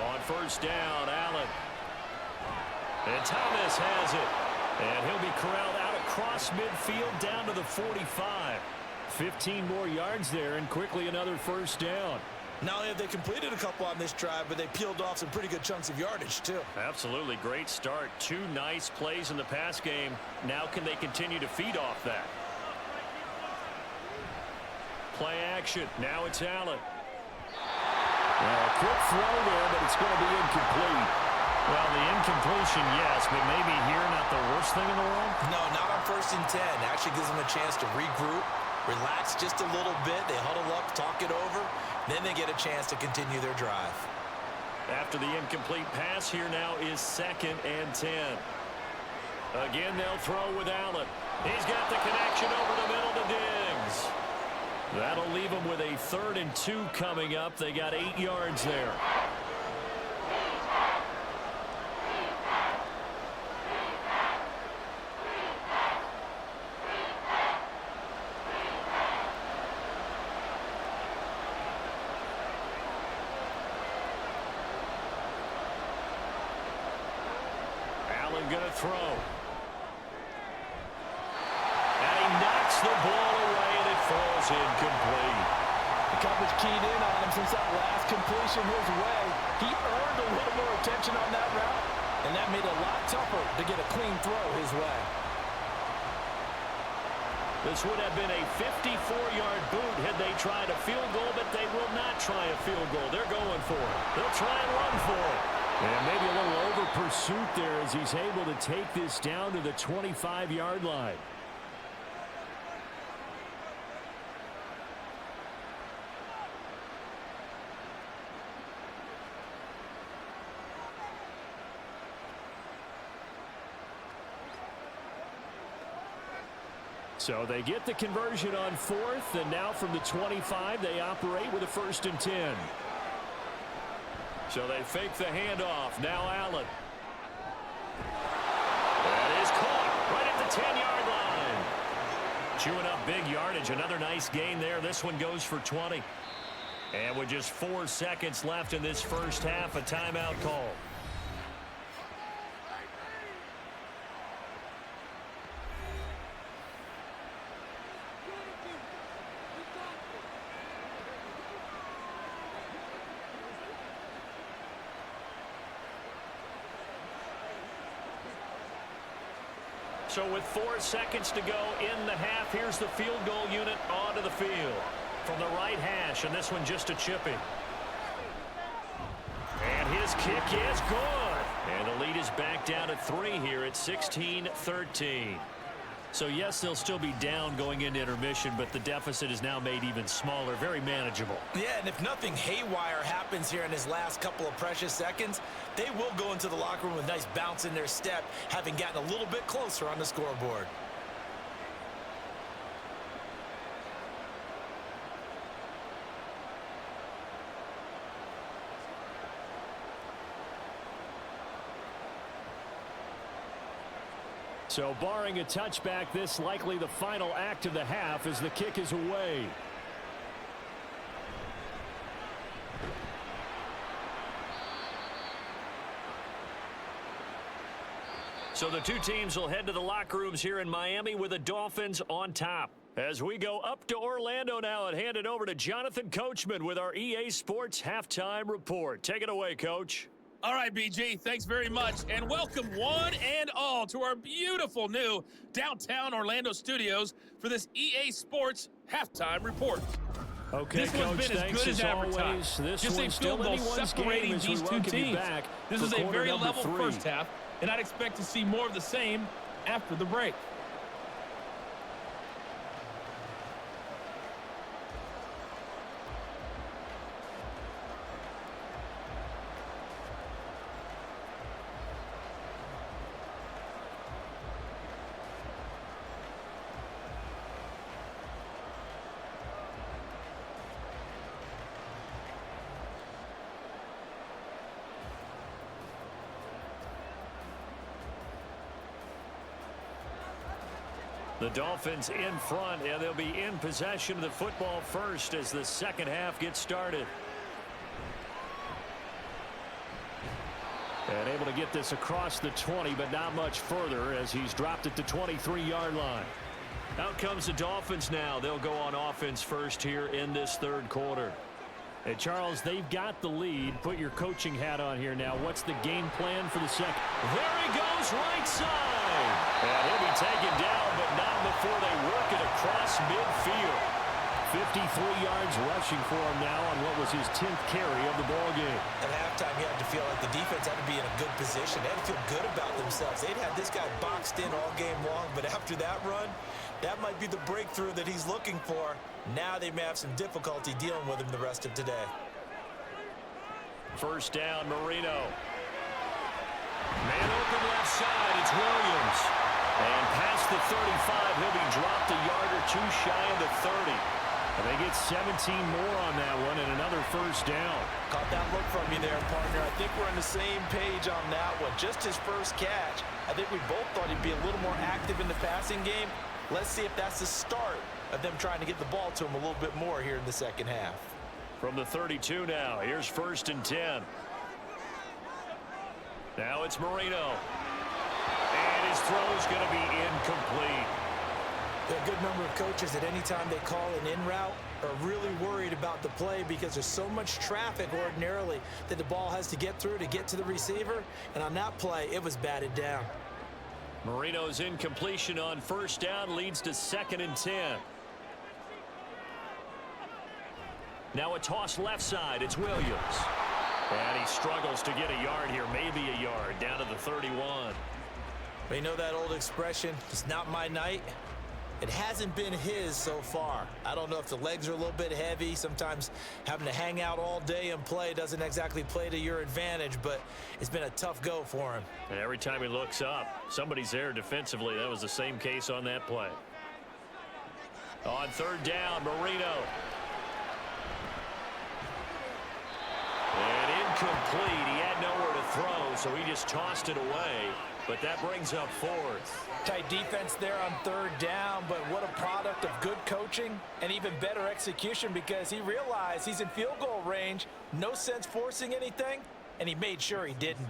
On first down, Allen. And Thomas has it. And he'll be corralled out across midfield down to the 45. 15 more yards there, and quickly another first down. Not only have they completed a couple on this drive, but they peeled off some pretty good chunks of yardage, too. Absolutely. Great start. 2 nice plays in the pass game. Now can they continue to feed off that? Play action. Now it's Allen. A quick throw there, but it's going to be incomplete. Well, the incompletion, yes, but maybe here not the worst thing in the world? No, not on 1st and 10. Actually gives them a chance to regroup, relax just a little bit. They huddle up, talk it over. Then they get a chance to continue their drive. After the incomplete pass, here now is 2nd and 10. Again, they'll throw with Allen. He's got the connection over the middle to Diggs. That'll leave them with a 3rd and 2 coming up. They got 8 yards there. Going to throw. And he knocks the ball away, and it falls incomplete. The coverage keyed in on him since that last completion his way. He earned a little more attention on that route, and that made it a lot tougher to get a clean throw his way. This would have been a 54-yard boot had they tried a field goal, but they will not try a field goal. They're going for it. They'll try and run for it. And maybe a little over pursuit there as he's able to take this down to the 25-yard line. So they get the conversion on 4th, and now from the 25, they operate with a 1st and 10. So they fake the handoff. Now Allen. That is caught right at the 10-yard line. Chewing up big yardage. Another nice gain there. This one goes for 20. And with just 4 seconds left in this first half, a timeout call. So with 4 seconds to go in the half, here's the field goal unit onto the field from the right hash, and this one just a chipping. And his kick is good. And the lead is back down to 3 here at 16-13. So yes, they'll still be down going into intermission, but the deficit is now made even smaller, very manageable. Yeah, and if nothing haywire happens here in his last couple of precious seconds, they will go into the locker room with a nice bounce in their step, having gotten a little bit closer on the scoreboard. So barring a touchback, this likely the final act of the half as the kick is away. So the two teams will head to the locker rooms here in Miami with the Dolphins on top. As we go up to Orlando now and hand it over to Jonathan Coachman with our EA Sports Halftime Report. Take it away, Coach. All right, BG, thanks very much, and welcome one and all to our beautiful new downtown Orlando studios for this EA Sports Halftime Report. Okay, this one's Coach, been as good as advertised. This Just a one's field still goal anyone's separating game as these we two welcome you teams. back This for is a quarter very number level 3. first half. and I'd expect to see more of the same after the break. The Dolphins in front, and they'll be in possession of the football first as the second half gets started. And able to get this across the 20, but not much further as he's dropped it to 23-yard line. Out comes the Dolphins now. They'll go on offense first here in this third quarter. Hey, Charles, they've got the lead. Put your coaching hat on here now. What's the game plan for the second? There he goes, right side. And he'll be taken down, but not before they work it across midfield. 53 yards rushing for him now on what was his 10th carry of the ball game. At halftime, you had to feel like the defense had to be in a good position. They had to feel good about themselves. They'd had this guy boxed in all game long, but after that run, that might be the breakthrough that he's looking for. Now they may have some difficulty dealing with him the rest of today. First down, Marino. Man open left side, it's Williams. And past the 35, he'll be dropped a yard or two shy of the 30. And they get 17 more on that one and another first down. Caught that look from you there, partner. I think we're on the same page on that one. Just his first catch. I think we both thought he'd be a little more active in the passing game. Let's see if that's the start of them trying to get the ball to him a little bit more here in the second half. From the 32 now, here's 1st and 10. Now it's Marino. And his throw's going to be incomplete. There are a good number of coaches that any time they call an in route are really worried about the play because there's so much traffic ordinarily that the ball has to get through to get to the receiver. And on that play, it was batted down. Marino's incompletion on first down leads to 2nd and 10. Now a toss left side. It's Williams. And he struggles to get a yard here, maybe a yard, down to the 31. You know that old expression, it's not my night. It hasn't been his so far. I don't know if the legs are a little bit heavy. Sometimes having to hang out all day and play doesn't exactly play to your advantage, but it's been a tough go for him. And every time he looks up, somebody's there defensively. That was the same case on that play. On third down, Marino. And incomplete. He had nowhere to throw, so he just tossed it away. But that brings up 4th. Tight defense there on third down, but what a product of good coaching and even better execution because he realized he's in field goal range. No sense forcing anything, and he made sure he didn't.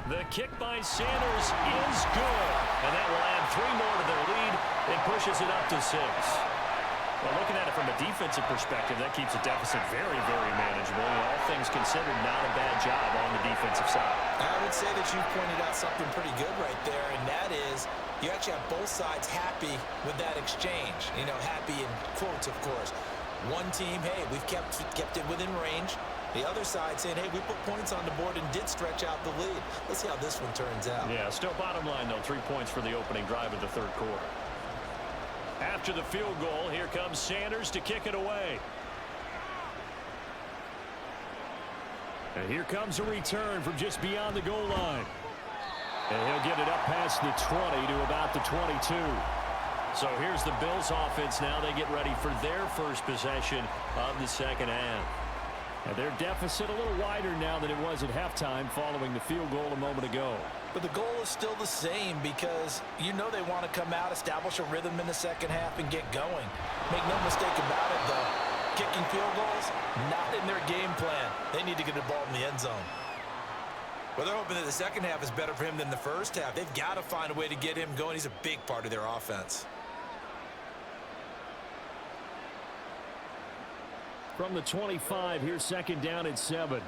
The kick by Sanders is good. And that will add 3 more to their lead and pushes it up to 6. Well, looking at it from a defensive perspective, that keeps the deficit very, very manageable. And all things considered, not a bad job on the defensive side. I would say that you pointed out something pretty good right there, and that is you actually have both sides happy with that exchange. You know, happy in quotes, of course. One team, hey, we've kept it within range. The other side saying, hey, we put points on the board and did stretch out the lead. Let's see how this one turns out. Yeah, still bottom line, though, 3 points for the opening drive of the third quarter. After the field goal, here comes Sanders to kick it away. And here comes a return from just beyond the goal line. And he'll get it up past the 20 to about the 22. So here's the Bills offense now. They get ready for their first possession of the second half. And their deficit a little wider now than it was at halftime following the field goal a moment ago. But the goal is still the same because you know they want to come out, establish a rhythm in the second half, and get going. Make no mistake about it, though. Kicking field goals, not in their game plan. They need to get the ball in the end zone. Well, they're hoping that the second half is better for him than the first half. They've got to find a way to get him going. He's a big part of their offense. From the 25, here's second down at 7.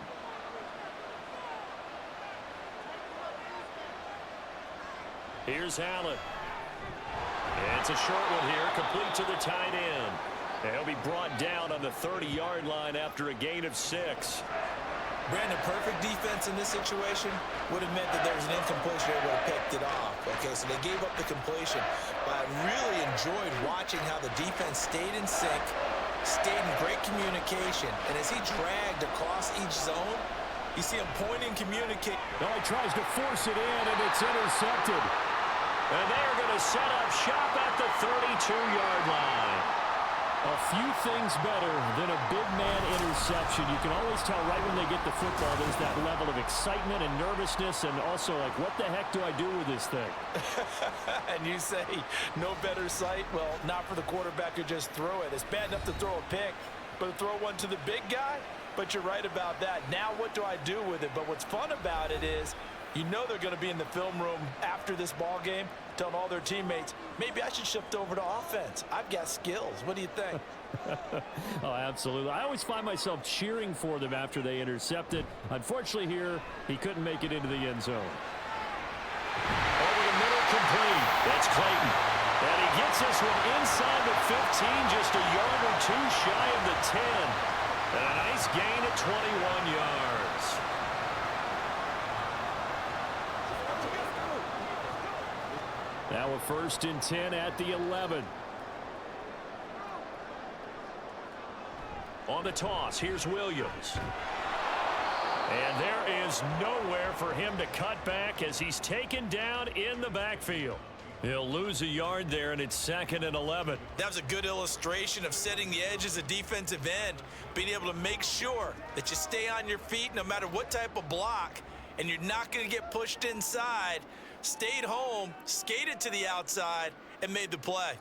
Here's Allen. It's a short one here, complete to the tight end. He'll be brought down on the 30-yard line after a gain of 6. Brandon, perfect defense in this situation would have meant that there was an incompletion. They would have picked it off. Okay, so they gave up the completion. But I really enjoyed watching how the defense stayed in sync, stayed in great communication. And as he dragged across each zone, you see him pointing, communicate. No, he tries to force it in, and it's intercepted. And they are going to set up shop at the 32-yard line. A few things better than a big man interception. You can always tell right when they get the football, there's that level of excitement and nervousness, and also like, what the heck do I do with this thing? And you say, no better sight? Well, not for the quarterback to just throw it. It's bad enough to throw a pick, but to throw one to the big guy? But you're right about that. Now what do I do with it? But what's fun about it is, you know they're going to be in the film room after this ball game telling all their teammates, maybe I should shift over to offense. I've got skills. What do you think? Oh, absolutely. I always find myself cheering for them after they intercept it. Unfortunately here, he couldn't make it into the end zone. Over the middle, complete. That's Clayton. And he gets this one inside the 15, just a yard or two shy of the 10. And a nice gain at 21 yards. Now a 1st and 10 at the 11. On the toss, here's Williams. And there is nowhere for him to cut back as he's taken down in the backfield. He'll lose a yard there, and it's 2nd and 11. That was a good illustration of setting the edge as a defensive end, being able to make sure that you stay on your feet no matter what type of block, and you're not going to get pushed inside. Stayed home, skated to the outside, and made the play.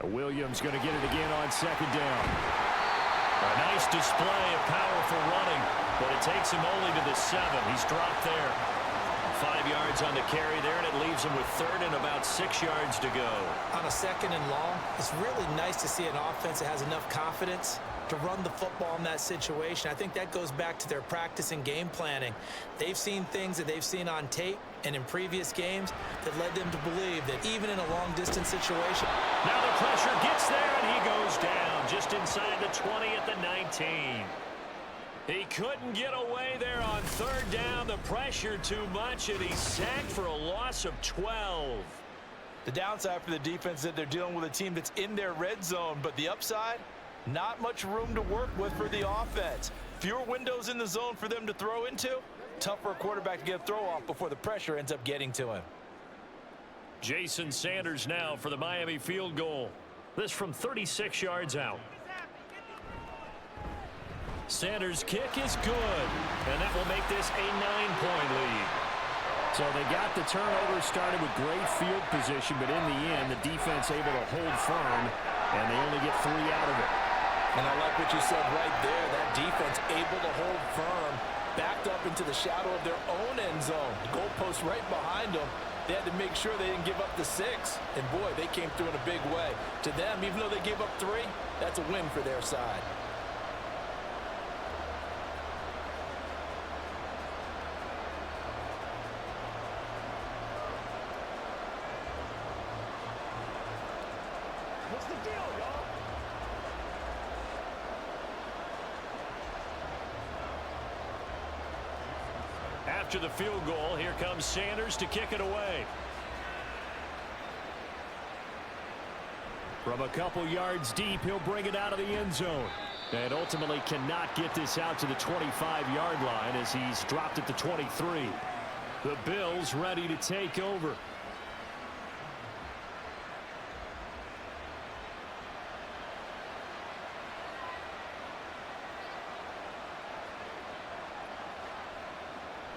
Williams going to get it again on 2nd down. A nice display of powerful running, but it takes him only to the 7. He's dropped there. 5 yards on the carry there, and it leaves him with 3rd and about 6 yards to go. On a 2nd and long, it's really nice to see an offense that has enough confidence to run the football in that situation. I think that goes back to their practice and game planning. They've seen things that they've seen on tape and in previous games that led them to believe that even in a long-distance situation. Now the pressure gets there, and he goes down just inside the 20 at the 19. He couldn't get away there on 3rd down. The pressure too much, and he's sacked for a loss of 12. The downside for the defense is that they're dealing with a team that's in their red zone, but the upside, not much room to work with for the offense. Fewer windows in the zone for them to throw into. Tough for a quarterback to get a throw off before the pressure ends up getting to him. Jason Sanders now for the Miami field goal. This from 36 yards out. Sanders' kick is good, and that will make this a 9-point lead. So they got the turnover started with great field position, but in the end, the defense able to hold firm, and they only get 3 out of it. And I like what you said right there. That defense able to hold firm, backed up into the shadow of their own end zone. The goalpost right behind them. They had to make sure they didn't give up the 6. And boy, they came through in a big way. To them, even though they gave up 3, that's a win for their side. What's the deal, y'all? After the field goal, here comes Sanders to kick it away. From a couple yards deep, he'll bring it out of the end zone. And ultimately cannot get this out to the 25-yard line as he's dropped at the 23. The Bills ready to take over.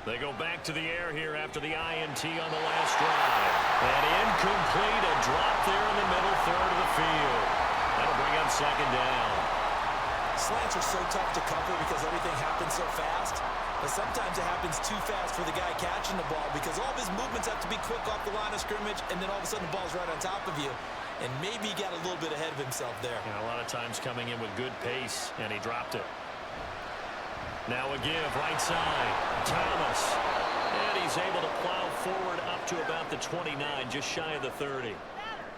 They go back to the air here after the INT on the last drive. And incomplete, a drop there in the middle third of the field. That'll bring up 2nd down. Slants are so tough to cover because everything happens so fast. But sometimes it happens too fast for the guy catching the ball because all of his movements have to be quick off the line of scrimmage, and then all of a sudden the ball's right on top of you. And maybe he got a little bit ahead of himself there. A lot of times coming in with good pace, and he dropped it. Now a give, right side, Thomas. And he's able to plow forward up to about the 29, just shy of the 30.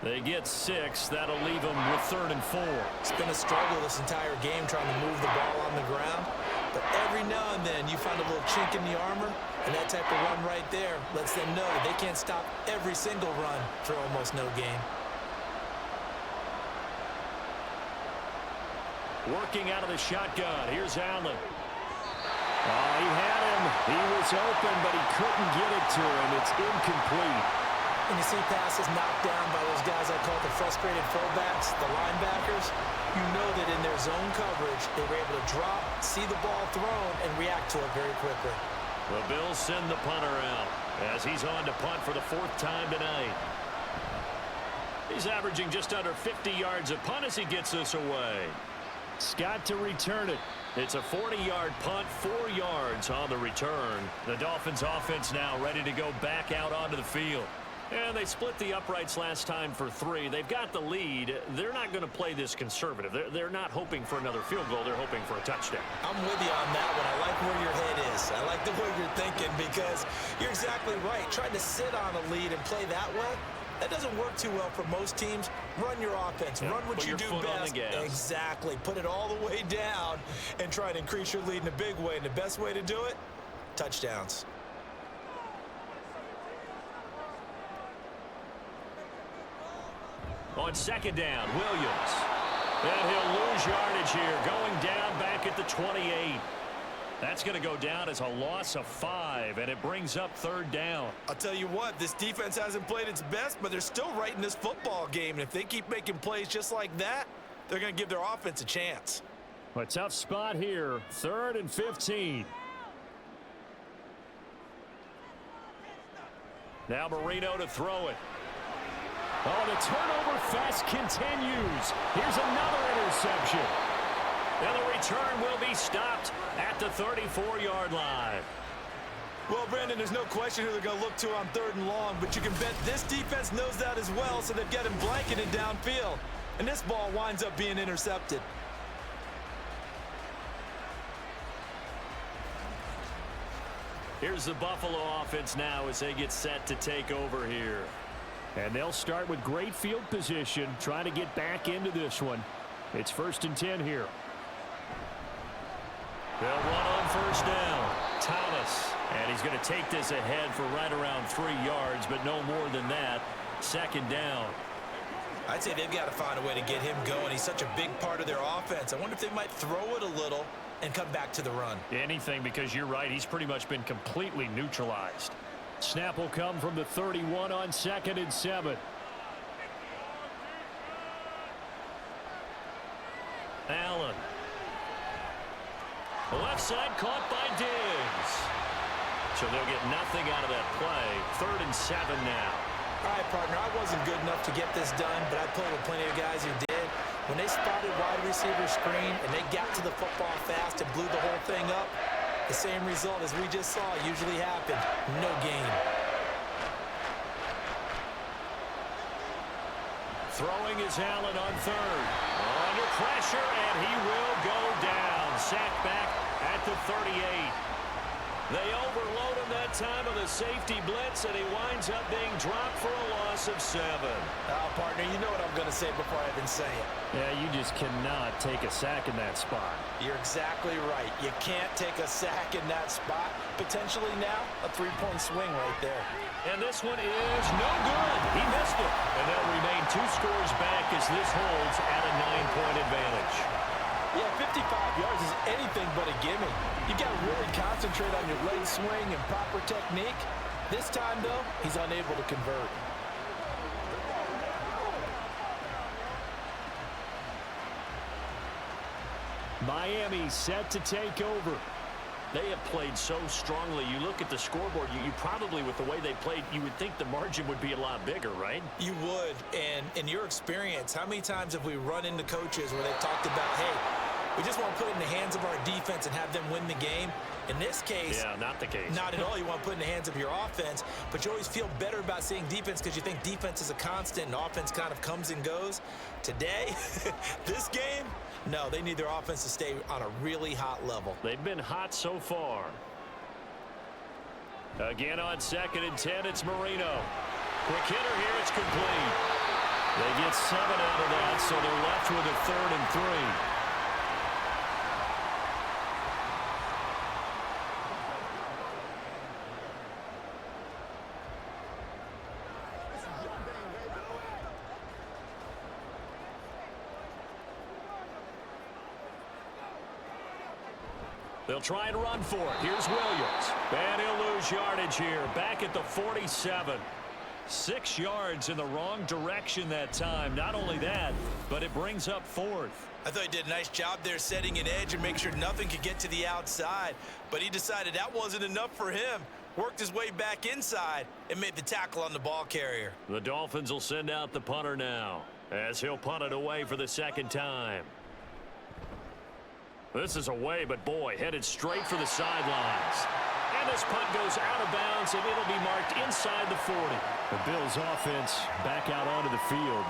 They get 6. That'll leave them with 3rd and 4. It's been a struggle this entire game trying to move the ball on the ground. But every now and then you find a little chink in the armor, and that type of run right there lets them know that they can't stop every single run for almost no gain. Working out of the shotgun. Here's Allen. Oh, he had him. He was open, but he couldn't get it to him. It's incomplete. When you see passes knocked down by those guys I call the frustrated fullbacks, the linebackers, you know that in their zone coverage, they were able to drop, see the ball thrown, and react to it very quickly. The Bills send the punter out as he's on to punt for the 4th time tonight. He's averaging just under 50 yards a punt as he gets this away. Scott to return it. It's a 40-yard punt, 4 yards on the return. The Dolphins offense now ready to go back out onto the field. And they split the uprights last time for 3. They've got the lead. They're not going to play this conservative. They're not hoping for another field goal. They're hoping for a touchdown. I'm with you on that one. I like where your head is. I like the way you're thinking because you're exactly right. Trying to sit on a lead and play that way, that doesn't work too well for most teams. Run your offense. Run what you do best. Exactly. Put it all the way down and try to increase your lead in a big way. And the best way to do it, touchdowns. On 2nd down, Williams. And he'll lose yardage here, going down back at the 28. That's going to go down as a loss of 5, and it brings up 3rd down. I'll tell you what, this defense hasn't played its best, but they're still right in this football game. And if they keep making plays just like that, they're going to give their offense a chance. A tough spot here. 3rd and 15. Now Marino to throw it. Oh, the turnover fest continues. Here's another interception. And the return will be stopped at the 34-yard line. Well, Brandon, there's no question who they're going to look to on 3rd and long, but you can bet this defense knows that as well, so they've got him blanketed downfield. And this ball winds up being intercepted. Here's the Buffalo offense now as they get set to take over here. And they'll start with great field position, trying to get back into this one. It's 1st and 10 here. They'll run on 1st down. Thomas. And he's going to take this ahead for right around 3 yards, but no more than that. 2nd down. I'd say they've got to find a way to get him going. He's such a big part of their offense. I wonder if they might throw it a little and come back to the run. Anything, because you're right. He's pretty much been completely neutralized. Snap will come from the 31 on 2nd and 7. Allen. Left side caught by Diggs. So they'll get nothing out of that play. 3rd and 7 now. All right, partner, I wasn't good enough to get this done, but I played with plenty of guys who did. When they spotted wide receiver screen and they got to the football fast and blew the whole thing up, the same result as we just saw usually happened. No gain. Throwing is Allen on 3rd. Under pressure, and he will go down. Sacked back at the 38. They overload him that time of the safety blitz, and he winds up being dropped for a loss of 7. Oh, partner, you know what I'm going to say before I even say it. Yeah, you just cannot take a sack in that spot. You're exactly right. You can't take a sack in that spot. Potentially now, a 3-point swing right there. And this one is no good. He missed it. And they'll remain 2 scores back as this holds at a 9-point advantage. Yeah, 55 yards is anything but a gimme. You got to really concentrate on your leg swing and proper technique. This time, though, he's unable to convert. Miami set to take over. They have played so strongly. You look at the scoreboard, you probably, with the way they played, you would think the margin would be a lot bigger, right? You would. And in your experience, how many times have we run into coaches where they've talked about, hey, we just want to put it in the hands of our defense and have them win the game? In this case, yeah, not the case. Not at all. You want to put it in the hands of your offense, but you always feel better about seeing defense because you think defense is a constant and offense kind of comes and goes. Today, this game, no, they need their offense to stay on a really hot level. They've been hot so far. Again on 2nd and 10, it's Marino. Quick hitter here, it's complete. They get 7 out of that, so they're left with a 3rd and 3. They'll try and run for it. Here's Williams. And he'll lose yardage here. Back at the 47. 6 yards in the wrong direction that time. Not only that, but it brings up 4th. I thought he did a nice job there setting an edge and make sure nothing could get to the outside. But he decided that wasn't enough for him. Worked his way back inside and made the tackle on the ball carrier. The Dolphins will send out the punter now as he'll punt it away for the 2nd time. This is away, but boy, headed straight for the sidelines. And this punt goes out of bounds, and it'll be marked inside the 40. The Bills offense back out onto the field.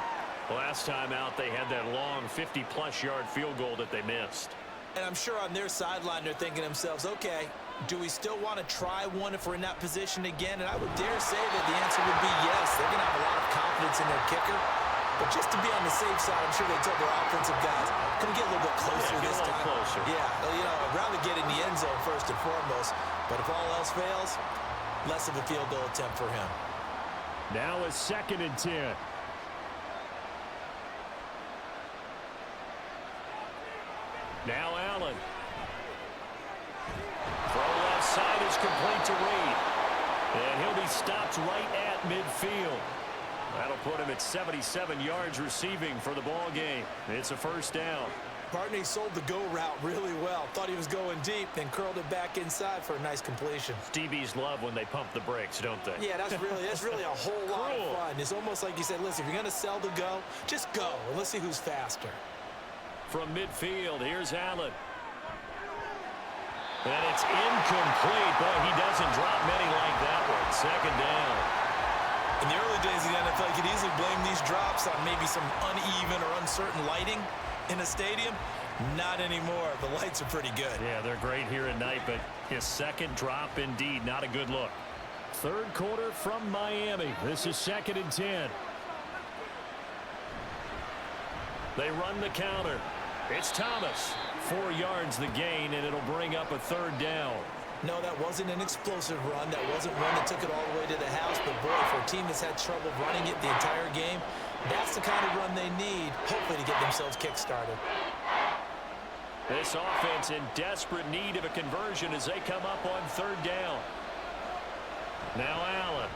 Last time out, they had that long 50-plus yard field goal that they missed. And I'm sure on their sideline, they're thinking to themselves, okay, do we still want to try one if we're in that position again? And I would dare say that the answer would be yes. They're going to have a lot of confidence in their kicker. But just to be on the safe side, I'm sure they told their offensive guys, can we get a little bit closer this time? Closer. Yeah, you know, I'd rather get in the end zone first and foremost. But if all else fails, less of a field goal attempt for him. Now a 2nd and 10. Now Allen. Throw left side is complete to Reed. And he'll be stopped right at midfield. That'll put him at 77 yards receiving for the ball game. It's a 1st down. Partney sold the go route really well. Thought he was going deep, then curled it back inside for a nice completion. DBs love when they pump the brakes, don't they? Yeah, that's really a whole lot of fun. It's almost like you said, listen, if you're going to sell the go, just go. And let's see who's faster. From midfield, here's Allen. And it's incomplete. Boy, he doesn't drop many like that one. 2nd down. In the early days of the NFL, you could easily blame these drops on maybe some uneven or uncertain lighting in a stadium. Not anymore. The lights are pretty good. Yeah, they're great here at night, but his 2nd drop, indeed, not a good look. 3rd quarter from Miami. This is 2nd and 10. They run the counter. It's Thomas. 4 yards the gain, and it'll bring up a 3rd down. No, that wasn't an explosive run. That wasn't one that took it all the way to the house. But, boy, for a team that's had trouble running it the entire game, that's the kind of run they need, hopefully, to get themselves kick-started. This offense in desperate need of a conversion as they come up on 3rd down. Now Allen.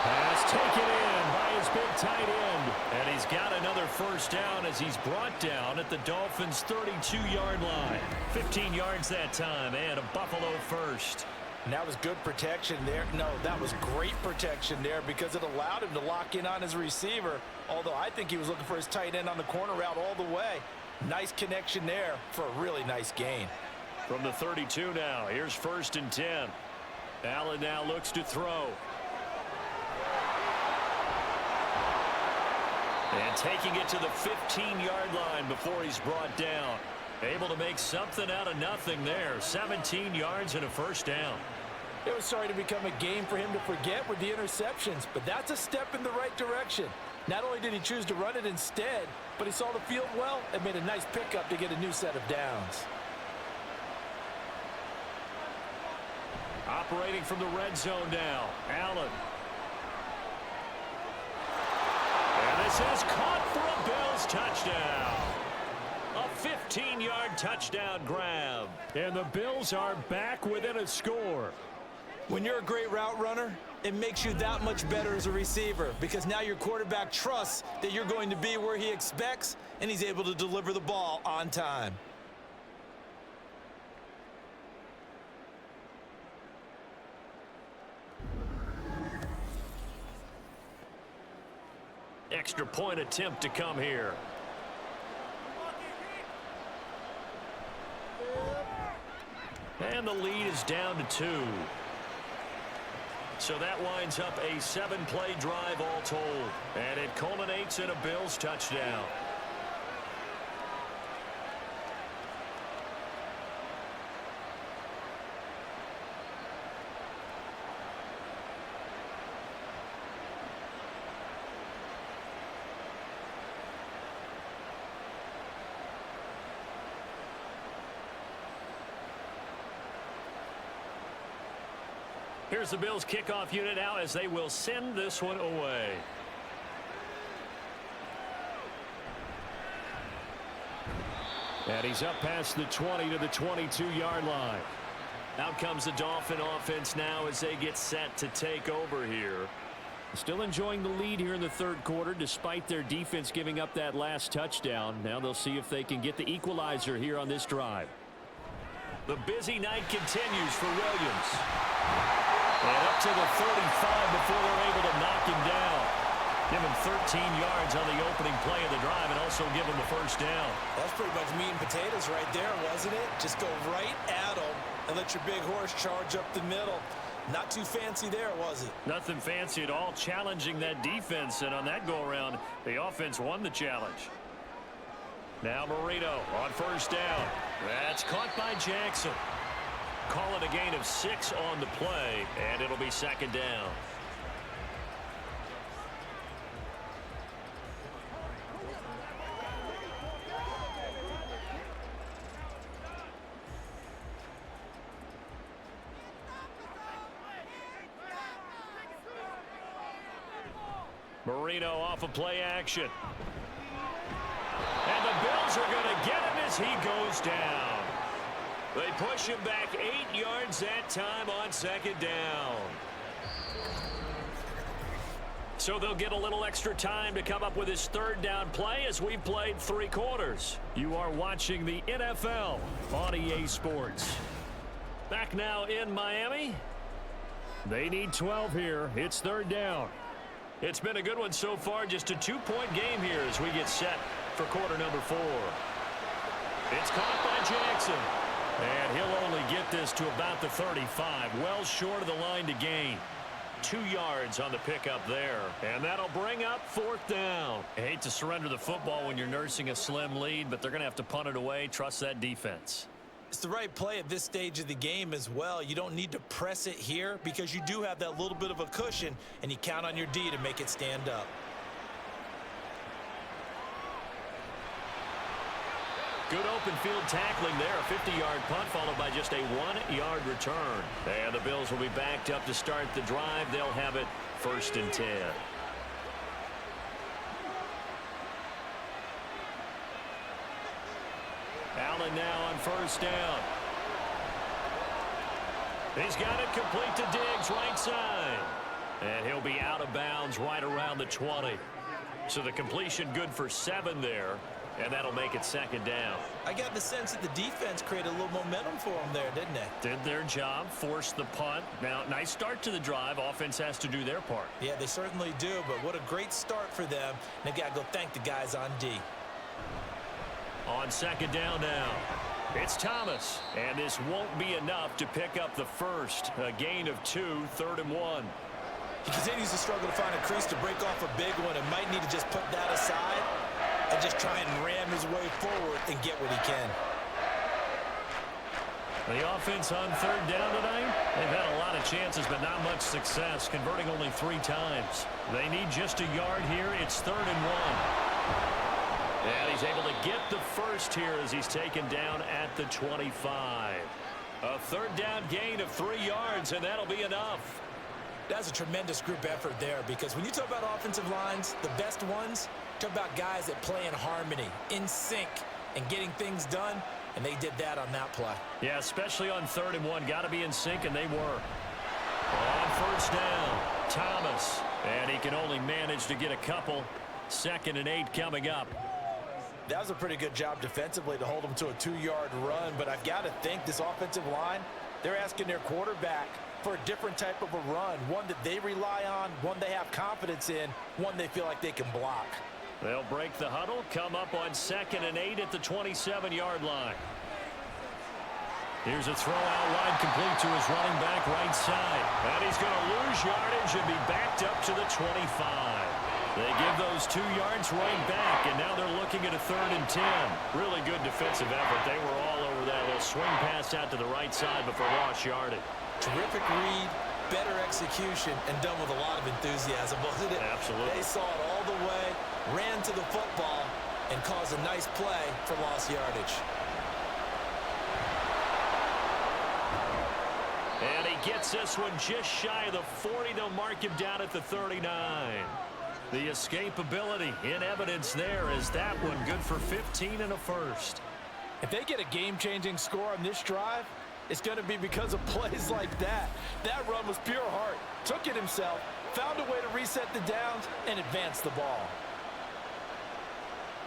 Pass taken in by his big tight end. And he's got another 1st down as he's brought down at the Dolphins' 32-yard line. 15 yards that time and a Buffalo 1st. And that was good protection there. No, that was great protection there because it allowed him to lock in on his receiver. Although I think he was looking for his tight end on the corner route all the way. Nice connection there for a really nice gain. From the 32 now, here's 1st and 10. Allen now looks to throw. And taking it to the 15-yard line before he's brought down. Able to make something out of nothing there. 17 yards and a 1st down. It was starting to become a game for him to forget with the interceptions, but that's a step in the right direction. Not only did he choose to run it instead, but he saw the field well and made a nice pickup to get a new set of downs. Operating from the red zone now, Allen. And this is caught for a Bills touchdown. A 15-yard touchdown grab. And the Bills are back within a score. When you're a great route runner, it makes you that much better as a receiver because now your quarterback trusts that you're going to be where he expects and he's able to deliver the ball on time. Extra point attempt to come here. And the lead is down to 2. So that winds up a 7-play drive all told. And it culminates in a Bills touchdown. Here's the Bills kickoff unit now as they will send this one away. And he's up past the 20 to the 22-yard line. Out comes the Dolphin offense now as they get set to take over here. Still enjoying the lead here in the third quarter despite their defense giving up that last touchdown. Now they'll see if they can get the equalizer here on this drive. The busy night continues for Williams. And up to the 35 before they're able to knock him down. Give him 13 yards on the opening play of the drive and also give him the first down. That's pretty much meat and potatoes right there, wasn't it? Just go right at them and let your big horse charge up the middle. Not too fancy there, was it? Nothing fancy at all, challenging that defense, and on that go-around, the offense won the challenge. Now Marino on first down. That's caught by Jackson. Call it a gain of 6 on the play, and it'll be second down. Marino off of play action. And the Bills are going to get him as he goes down. They push him back 8 yards that time on second down. So they'll get a little extra time to come up with his third down play as we've played 3 quarters. You are watching the NFL on EA Sports. Back now in Miami. They need 12 here. It's third down. It's been a good one so far, just a 2-point game here as we get set for quarter number 4. It's caught by Jackson. And he'll only get this to about the 35, well short of the line to gain. 2 yards on the pickup there. And that'll bring up fourth down. I hate to surrender the football when you're nursing a slim lead, but they're going to have to punt it away. Trust that defense. It's the right play at this stage of the game as well. You don't need to press it here because you do have that little bit of a cushion, and you count on your D to make it stand up. Good open field tackling there. A 50-yard punt followed by just a 1-yard return. And the Bills will be backed up to start the drive. They'll have it first and 10. Allen now on first down. He's got it complete to Diggs, right side. And he'll be out of bounds right around the 20. So the completion good for 7 there. And that'll make it second down. I got the sense that the defense created a little momentum for them there, didn't they? Did their job, forced the punt. Now, nice start to the drive. Offense has to do their part. Yeah, they certainly do, but what a great start for them. They've got to go thank the guys on D. On second down now, it's Thomas. And this won't be enough to pick up the first. A gain of 2, 3rd and 1. He continues to struggle to find a crease to break off a big one and might need to just put that aside and just try and ram his way forward and get what he can. The offense on third down tonight, they've had a lot of chances, but not much success, converting only 3 times. They need just a yard here. It's 3rd and 1. And he's able to get the first here as he's taken down at the 25. A third down gain of 3 yards, and that'll be enough. That's a tremendous group effort there, because when you talk about offensive lines, the best ones, talk about guys that play in harmony, in sync, and getting things done, and they did that on that play. Yeah, especially on 3rd and 1. Got to be in sync, and they were. On first down, Thomas. And he can only manage to get a couple. 2nd and 8 coming up. That was a pretty good job defensively to hold them to a 2-yard run, but I've got to think this offensive line, they're asking their quarterback for a different type of a run, one that they rely on, one they have confidence in, one they feel like they can block. They'll break the huddle, come up on 2nd and 8 at the 27-yard line. Here's a throw out wide, complete to his running back right side. And he's going to lose yardage and be backed up to the 25. They give those 2 yards right back, and now they're looking at a 3rd and 10. Really good defensive effort. They were all over that little swing pass out to the right side before lost yardage. Terrific read, better execution, and done with a lot of enthusiasm, wasn't it? Absolutely. They saw it all the way, ran to the football, and caused a nice play for lost yardage. And he gets this one just shy of the 40. They'll mark him down at the 39. The escapability in evidence there as that one good for 15 and a first. If they get a game-changing score on this drive, it's going to be because of plays like that. That run was pure heart. Took it himself, found a way to reset the downs, and advance the ball.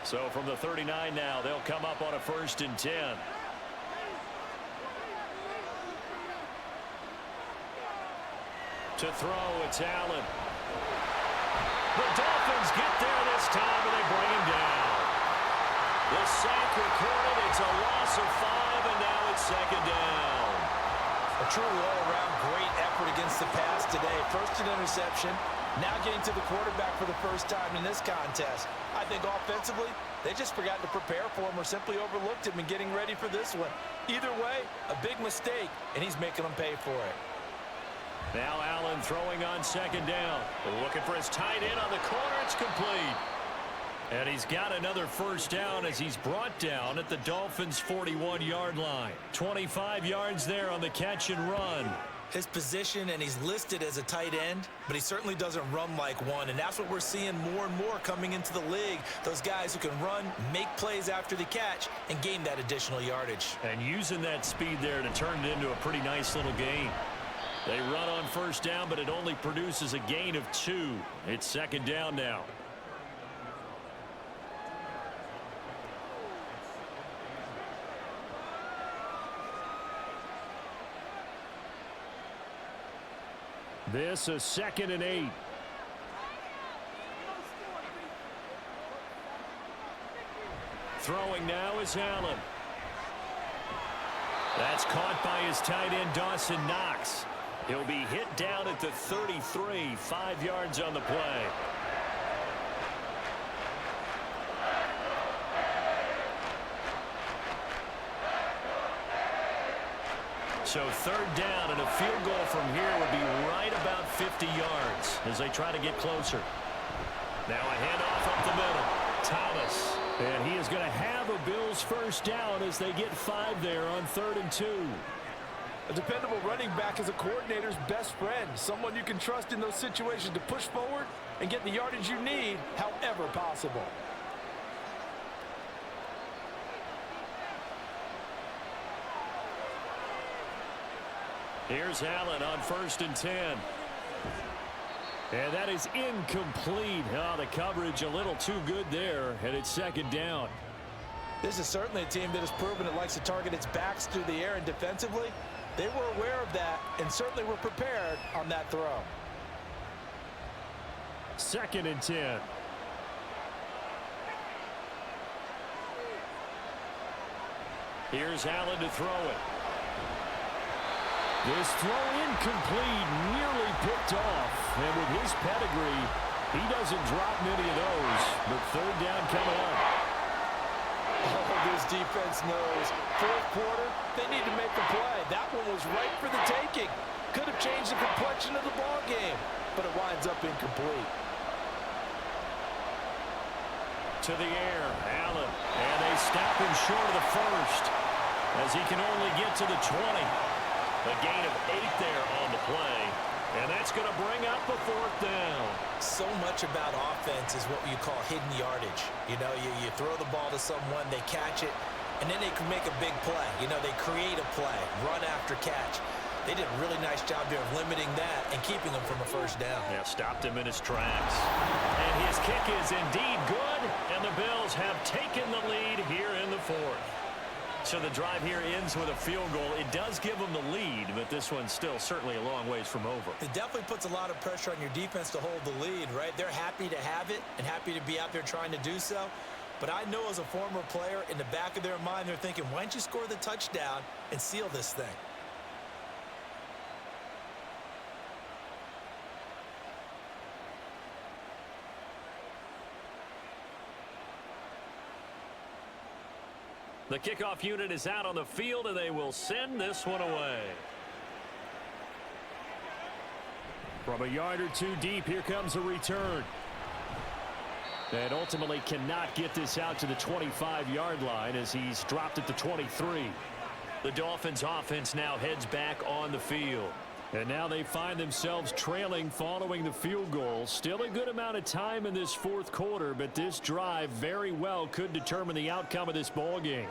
So from the 39 now, they'll come up on a 1st and 10. To throw, it's Allen. The Dolphins get there this time, and they bring him down. The sack recorded. It's a loss of 5, and now it's 2nd down. A truly all-around great effort against the pass today. First an interception, now getting to the quarterback for the first time in this contest. I think offensively, they just forgot to prepare for him or simply overlooked him in getting ready for this one. Either way, a big mistake, and he's making them pay for it. Now Allen throwing on 2nd down. Looking for his tight end on the corner. It's complete. And he's got another 1st down as he's brought down at the Dolphins' 41-yard line. 25 yards there on the catch and run. His position, and he's listed as a tight end, but he certainly doesn't run like one, and that's what we're seeing more and more coming into the league. Those guys who can run, make plays after the catch, and gain that additional yardage. And using that speed there to turn it into a pretty nice little gain. They run on 1st down, but it only produces a gain of 2. It's 2nd down now. This is 2nd and 8. Throwing now is Allen. That's caught by his tight end, Dawson Knox. He'll be hit down at the 33, 5 yards on the play. So 3rd down, and a field goal from here would be right about 50 yards as they try to get closer. Now a handoff up the middle. Thomas. And he is going to have a Bills 1st down as they get 5 there on 3rd and 2. A dependable running back is a coordinator's best friend, someone you can trust in those situations to push forward and get the yardage you need however possible. Here's Allen on 1st and 10. And that is incomplete. Oh, the coverage a little too good there, and it's 2nd down. This is certainly a team that has proven it likes to target its backs through the air, and defensively, they were aware of that and certainly were prepared on that throw. 2nd and 10. Here's Allen to throw it. This throw incomplete, nearly picked off. And with his pedigree, he doesn't drop many of those. But 3rd down coming up. Oh, this defense knows. 4th quarter, they need to make a play. That one was right for the taking. Could have changed the complexion of the ball game, but it winds up incomplete. To the air, Allen. And they stop him short of the 1st as he can only get to the 20. A gain of 8 there on the play. And that's going to bring up a 4th down. So much about offense is what you call hidden yardage. You know, you throw the ball to someone, they catch it, and then they can make a big play. You know, they create a play, run after catch. They did a really nice job here of limiting that and keeping him from a 1st down. Yeah, stopped him in his tracks. And his kick is indeed good, and the Bills have taken the lead here in the 4th. So the drive here ends with a field goal. It does give them the lead, but this one's still certainly a long ways from over. It definitely puts a lot of pressure on your defense to hold the lead, right? They're happy to have it and happy to be out there trying to do so. But I know as a former player, in the back of their mind, they're thinking, why don't you score the touchdown and seal this thing? The kickoff unit is out on the field, and they will send this one away. From a yard or two deep, here comes a return. And ultimately cannot get this out to the 25-yard line as he's dropped at the 23. The Dolphins offense now heads back on the field. And now they find themselves trailing following the field goal. Still a good amount of time in this fourth quarter, but this drive very well could determine the outcome of this ball game.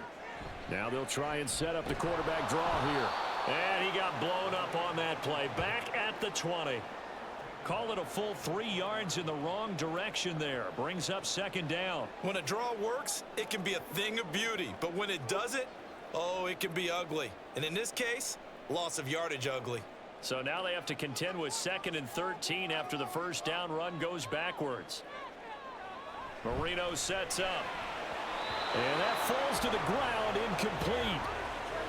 Now they'll try and set up the quarterback draw here. And he got blown up on that play. Back at the 20. Call it a full 3 yards in the wrong direction there. Brings up second down. When a draw works, it can be a thing of beauty. But when it doesn't, oh, it can be ugly. And in this case, loss of yardage ugly. So now they have to contend with 2nd and 13 after the first down run goes backwards. Marino sets up. And that falls to the ground, incomplete.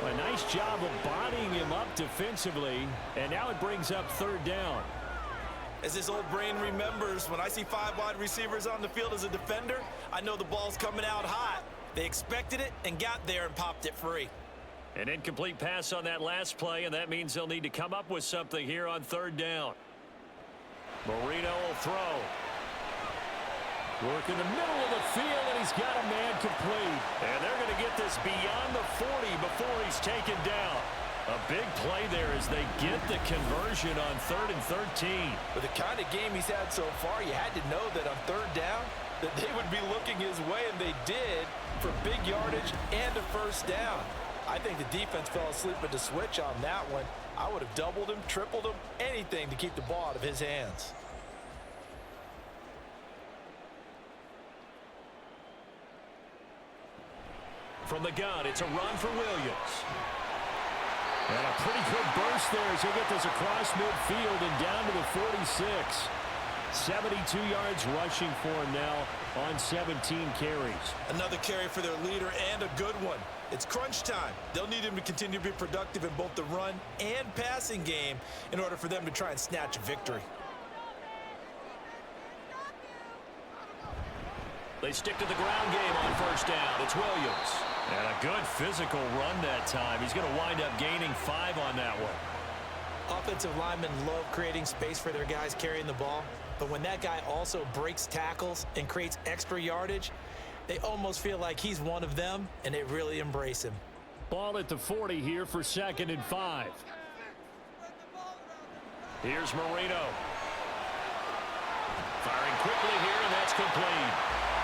A nice job of bodying him up defensively. And now it brings up 3rd down. As his old brain remembers, when I see 5 wide receivers on the field as a defender, I know the ball's coming out hot. They expected it and got there and popped it free. An incomplete pass on that last play, and that means they'll need to come up with something here on 3rd down. Marino will throw. Work in the middle of the field, and he's got a man complete. And they're going to get this beyond the 40 before he's taken down. A big play there as they get the conversion on 3rd and 13. With the kind of game he's had so far, you had to know that on 3rd down, that they would be looking his way, and they did, for big yardage and a first down. I think the defense fell asleep at the switch on that one. I would have doubled him, tripled him, anything to keep the ball out of his hands. From the gun, it's a run for Williams. And a pretty good burst there as he'll get this across midfield and down to the 46. 72 yards rushing for him now on 17 carries. Another carry for their leader and a good one. It's crunch time. They'll need him to continue to be productive in both the run and passing game in order for them to try and snatch a victory. They stick to the ground game on first down. It's Williams. And a good physical run that time. He's going to wind up gaining 5 on that one. Offensive linemen love creating space for their guys carrying the ball, but when that guy also breaks tackles and creates extra yardage, they almost feel like he's one of them, and they really embrace him. Ball at the 40 here for 2nd and 5. Here's Marino. Firing quickly here, and that's complete.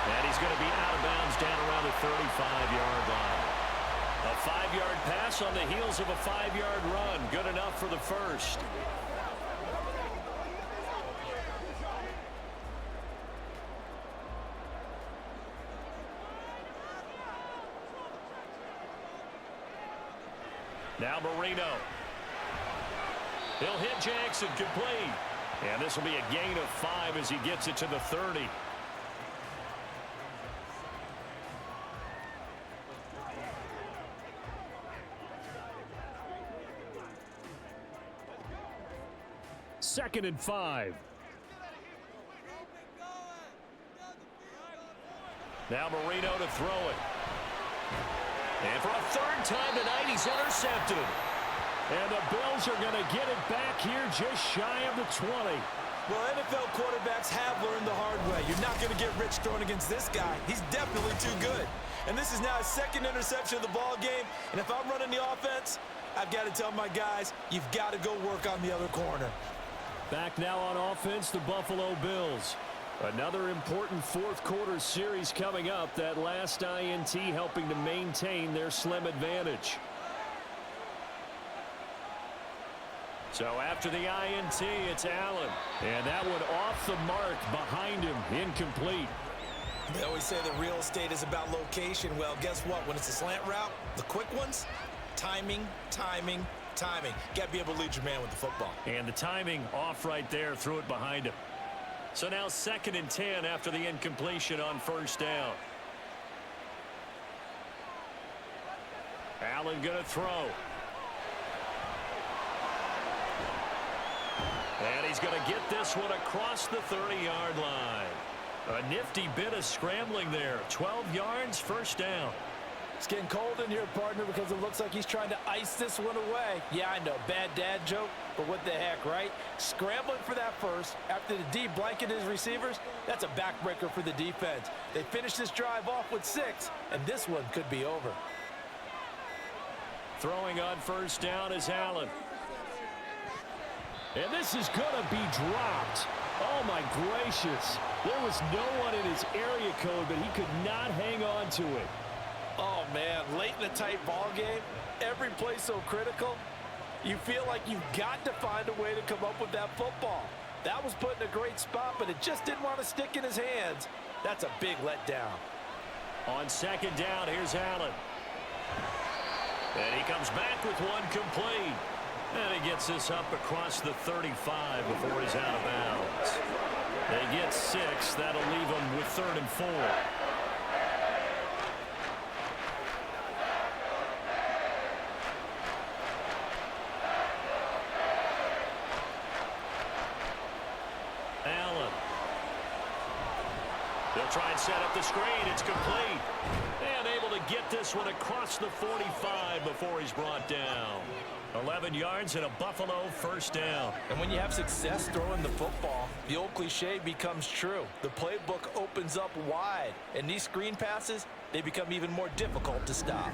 And he's going to be out of bounds down around the 35-yard line. A 5-yard pass on the heels of a 5-yard run. Good enough for the first. Now Marino. He'll hit Jackson complete. And this will be a gain of 5 as he gets it to the 30. Second and 5. Now Marino to throw it. And for a 3rd time tonight, he's intercepted. And the Bills are going to get it back here just shy of the 20. Well, NFL quarterbacks have learned the hard way. You're not going to get rich throwing against this guy. He's definitely too good. And this is now his 2nd interception of the ball game. And if I'm running the offense, I've got to tell my guys, you've got to go work on the other corner. Back now on offense, the Buffalo Bills. Another important fourth quarter series coming up. That last INT helping to maintain their slim advantage. So after the INT, it's Allen. And that one off the mark behind him. Incomplete. They always say that real estate is about location. Well, guess what? When it's a slant route, the quick ones, timing, timing, timing. Got to be able to lead your man with the football. And the timing off right there, threw it behind him. So now 2nd and 10 after the incompletion on first down. Allen going to throw. And he's going to get this one across the 30-yard line. A nifty bit of scrambling there. 12 yards, first down. It's getting cold in here, partner, because it looks like he's trying to ice this one away. Yeah, I know, bad dad joke, but what the heck, right? Scrambling for that first after the D blanketed his receivers, that's a backbreaker for the defense. They finished this drive off with 6, and this one could be over. Throwing on first down is Allen. And this is going to be dropped. Oh, my gracious. There was no one in his area code, but he could not hang on to it. Oh, man, late in a tight ball game, every play so critical, you feel like you've got to find a way to come up with that football. That was put in a great spot, but it just didn't want to stick in his hands. That's a big letdown. On second down, here's Allen. And he comes back with one complete. And he gets this up across the 35 before he's out of bounds. They get 6. That'll leave them with 3rd and 4. Allen. They'll try and set up the screen. It's complete. And able to get this one across the 45 before he's brought down. 11 yards and a Buffalo first down. And when you have success throwing the football, the old cliche becomes true. The playbook opens up wide, and these screen passes, they become even more difficult to stop.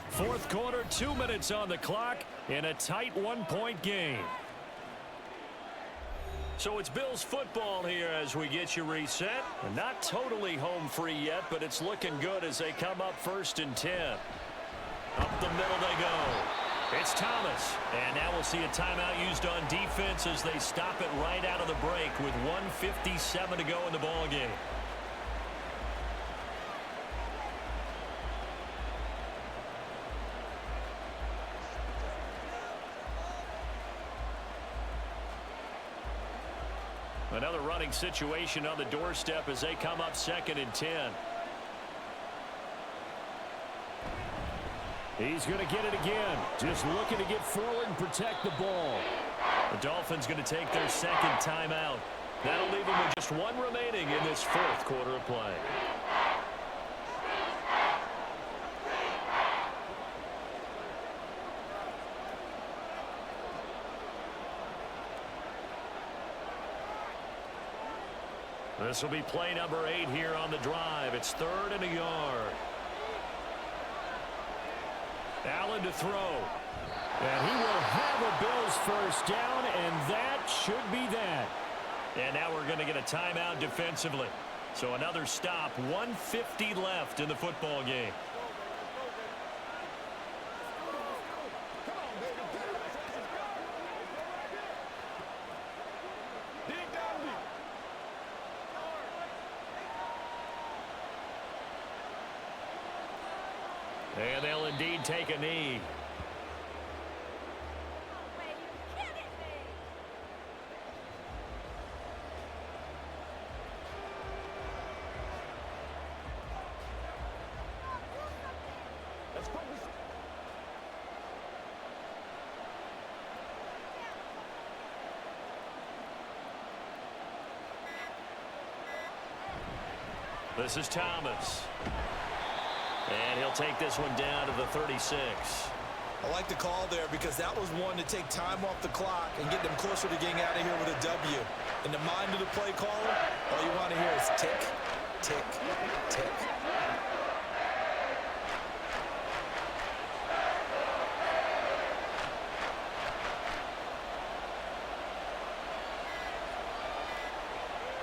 Fourth quarter, 2 minutes on the clock in a tight 1-point game. So it's Bills football here as we get you reset. Not totally home free yet, but it's looking good as they come up 1st and 10. Up the middle they go. It's Thomas. And now we'll see a timeout used on defense as they stop it right out of the break with 1:57 to go in the ball game. Another running situation on the doorstep as they come up 2nd and 10. He's going to get it again. Just looking to get forward and protect the ball. The Dolphins going to take their 2nd timeout. That'll leave them with just 1 remaining in this 4th quarter of play. This will be play number 8 here on the drive. It's 3rd and a yard. Allen to throw. And he will have a Bills first down, and that should be that. And now we're going to get a timeout defensively. So another stop. 1:50 left in the football game. And they'll indeed take a knee. This is Thomas. And he'll take this one down to the 36. I like the call there because that was one to take time off the clock and get them closer to getting out of here with a W. In the mind of the play caller, all you want to hear is tick, tick, tick.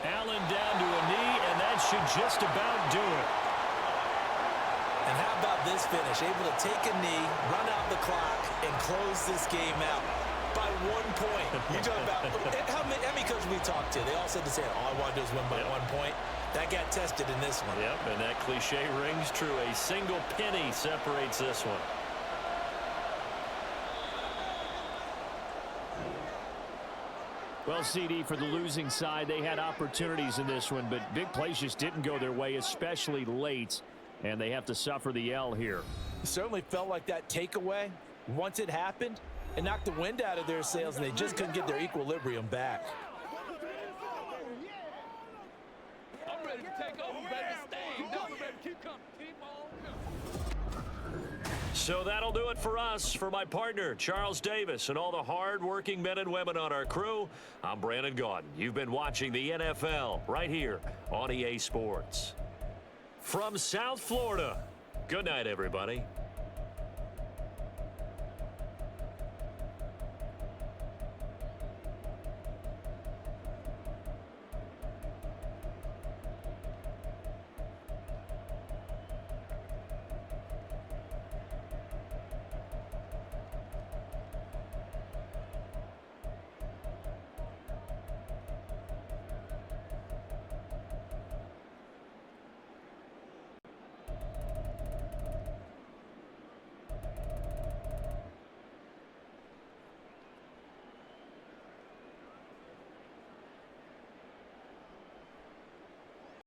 Allen down to a knee, and that should just about do it. And how about this finish? Able to take a knee, run out the clock, and close this game out by 1 point. You talk about how many coaches we talked to? They all said the same. All I want to do is win by 1 point. That got tested in this one. Yep, and that cliche rings true. A single penny separates this one. Well, CD, for the losing side, they had opportunities in this one, but big plays just didn't go their way, especially late, and they have to suffer the L here. It certainly felt like that takeaway, once it happened, it knocked the wind out of their sails, and they just couldn't get their equilibrium back. I'm ready to take over, ready to stay. I'm ready to keep coming. Keep on coming. So that'll do it for us. For my partner, Charles Davis, and all the hard-working men and women on our crew, I'm Brandon Gaudin. You've been watching the NFL right here on EA Sports. From South Florida, good night, everybody.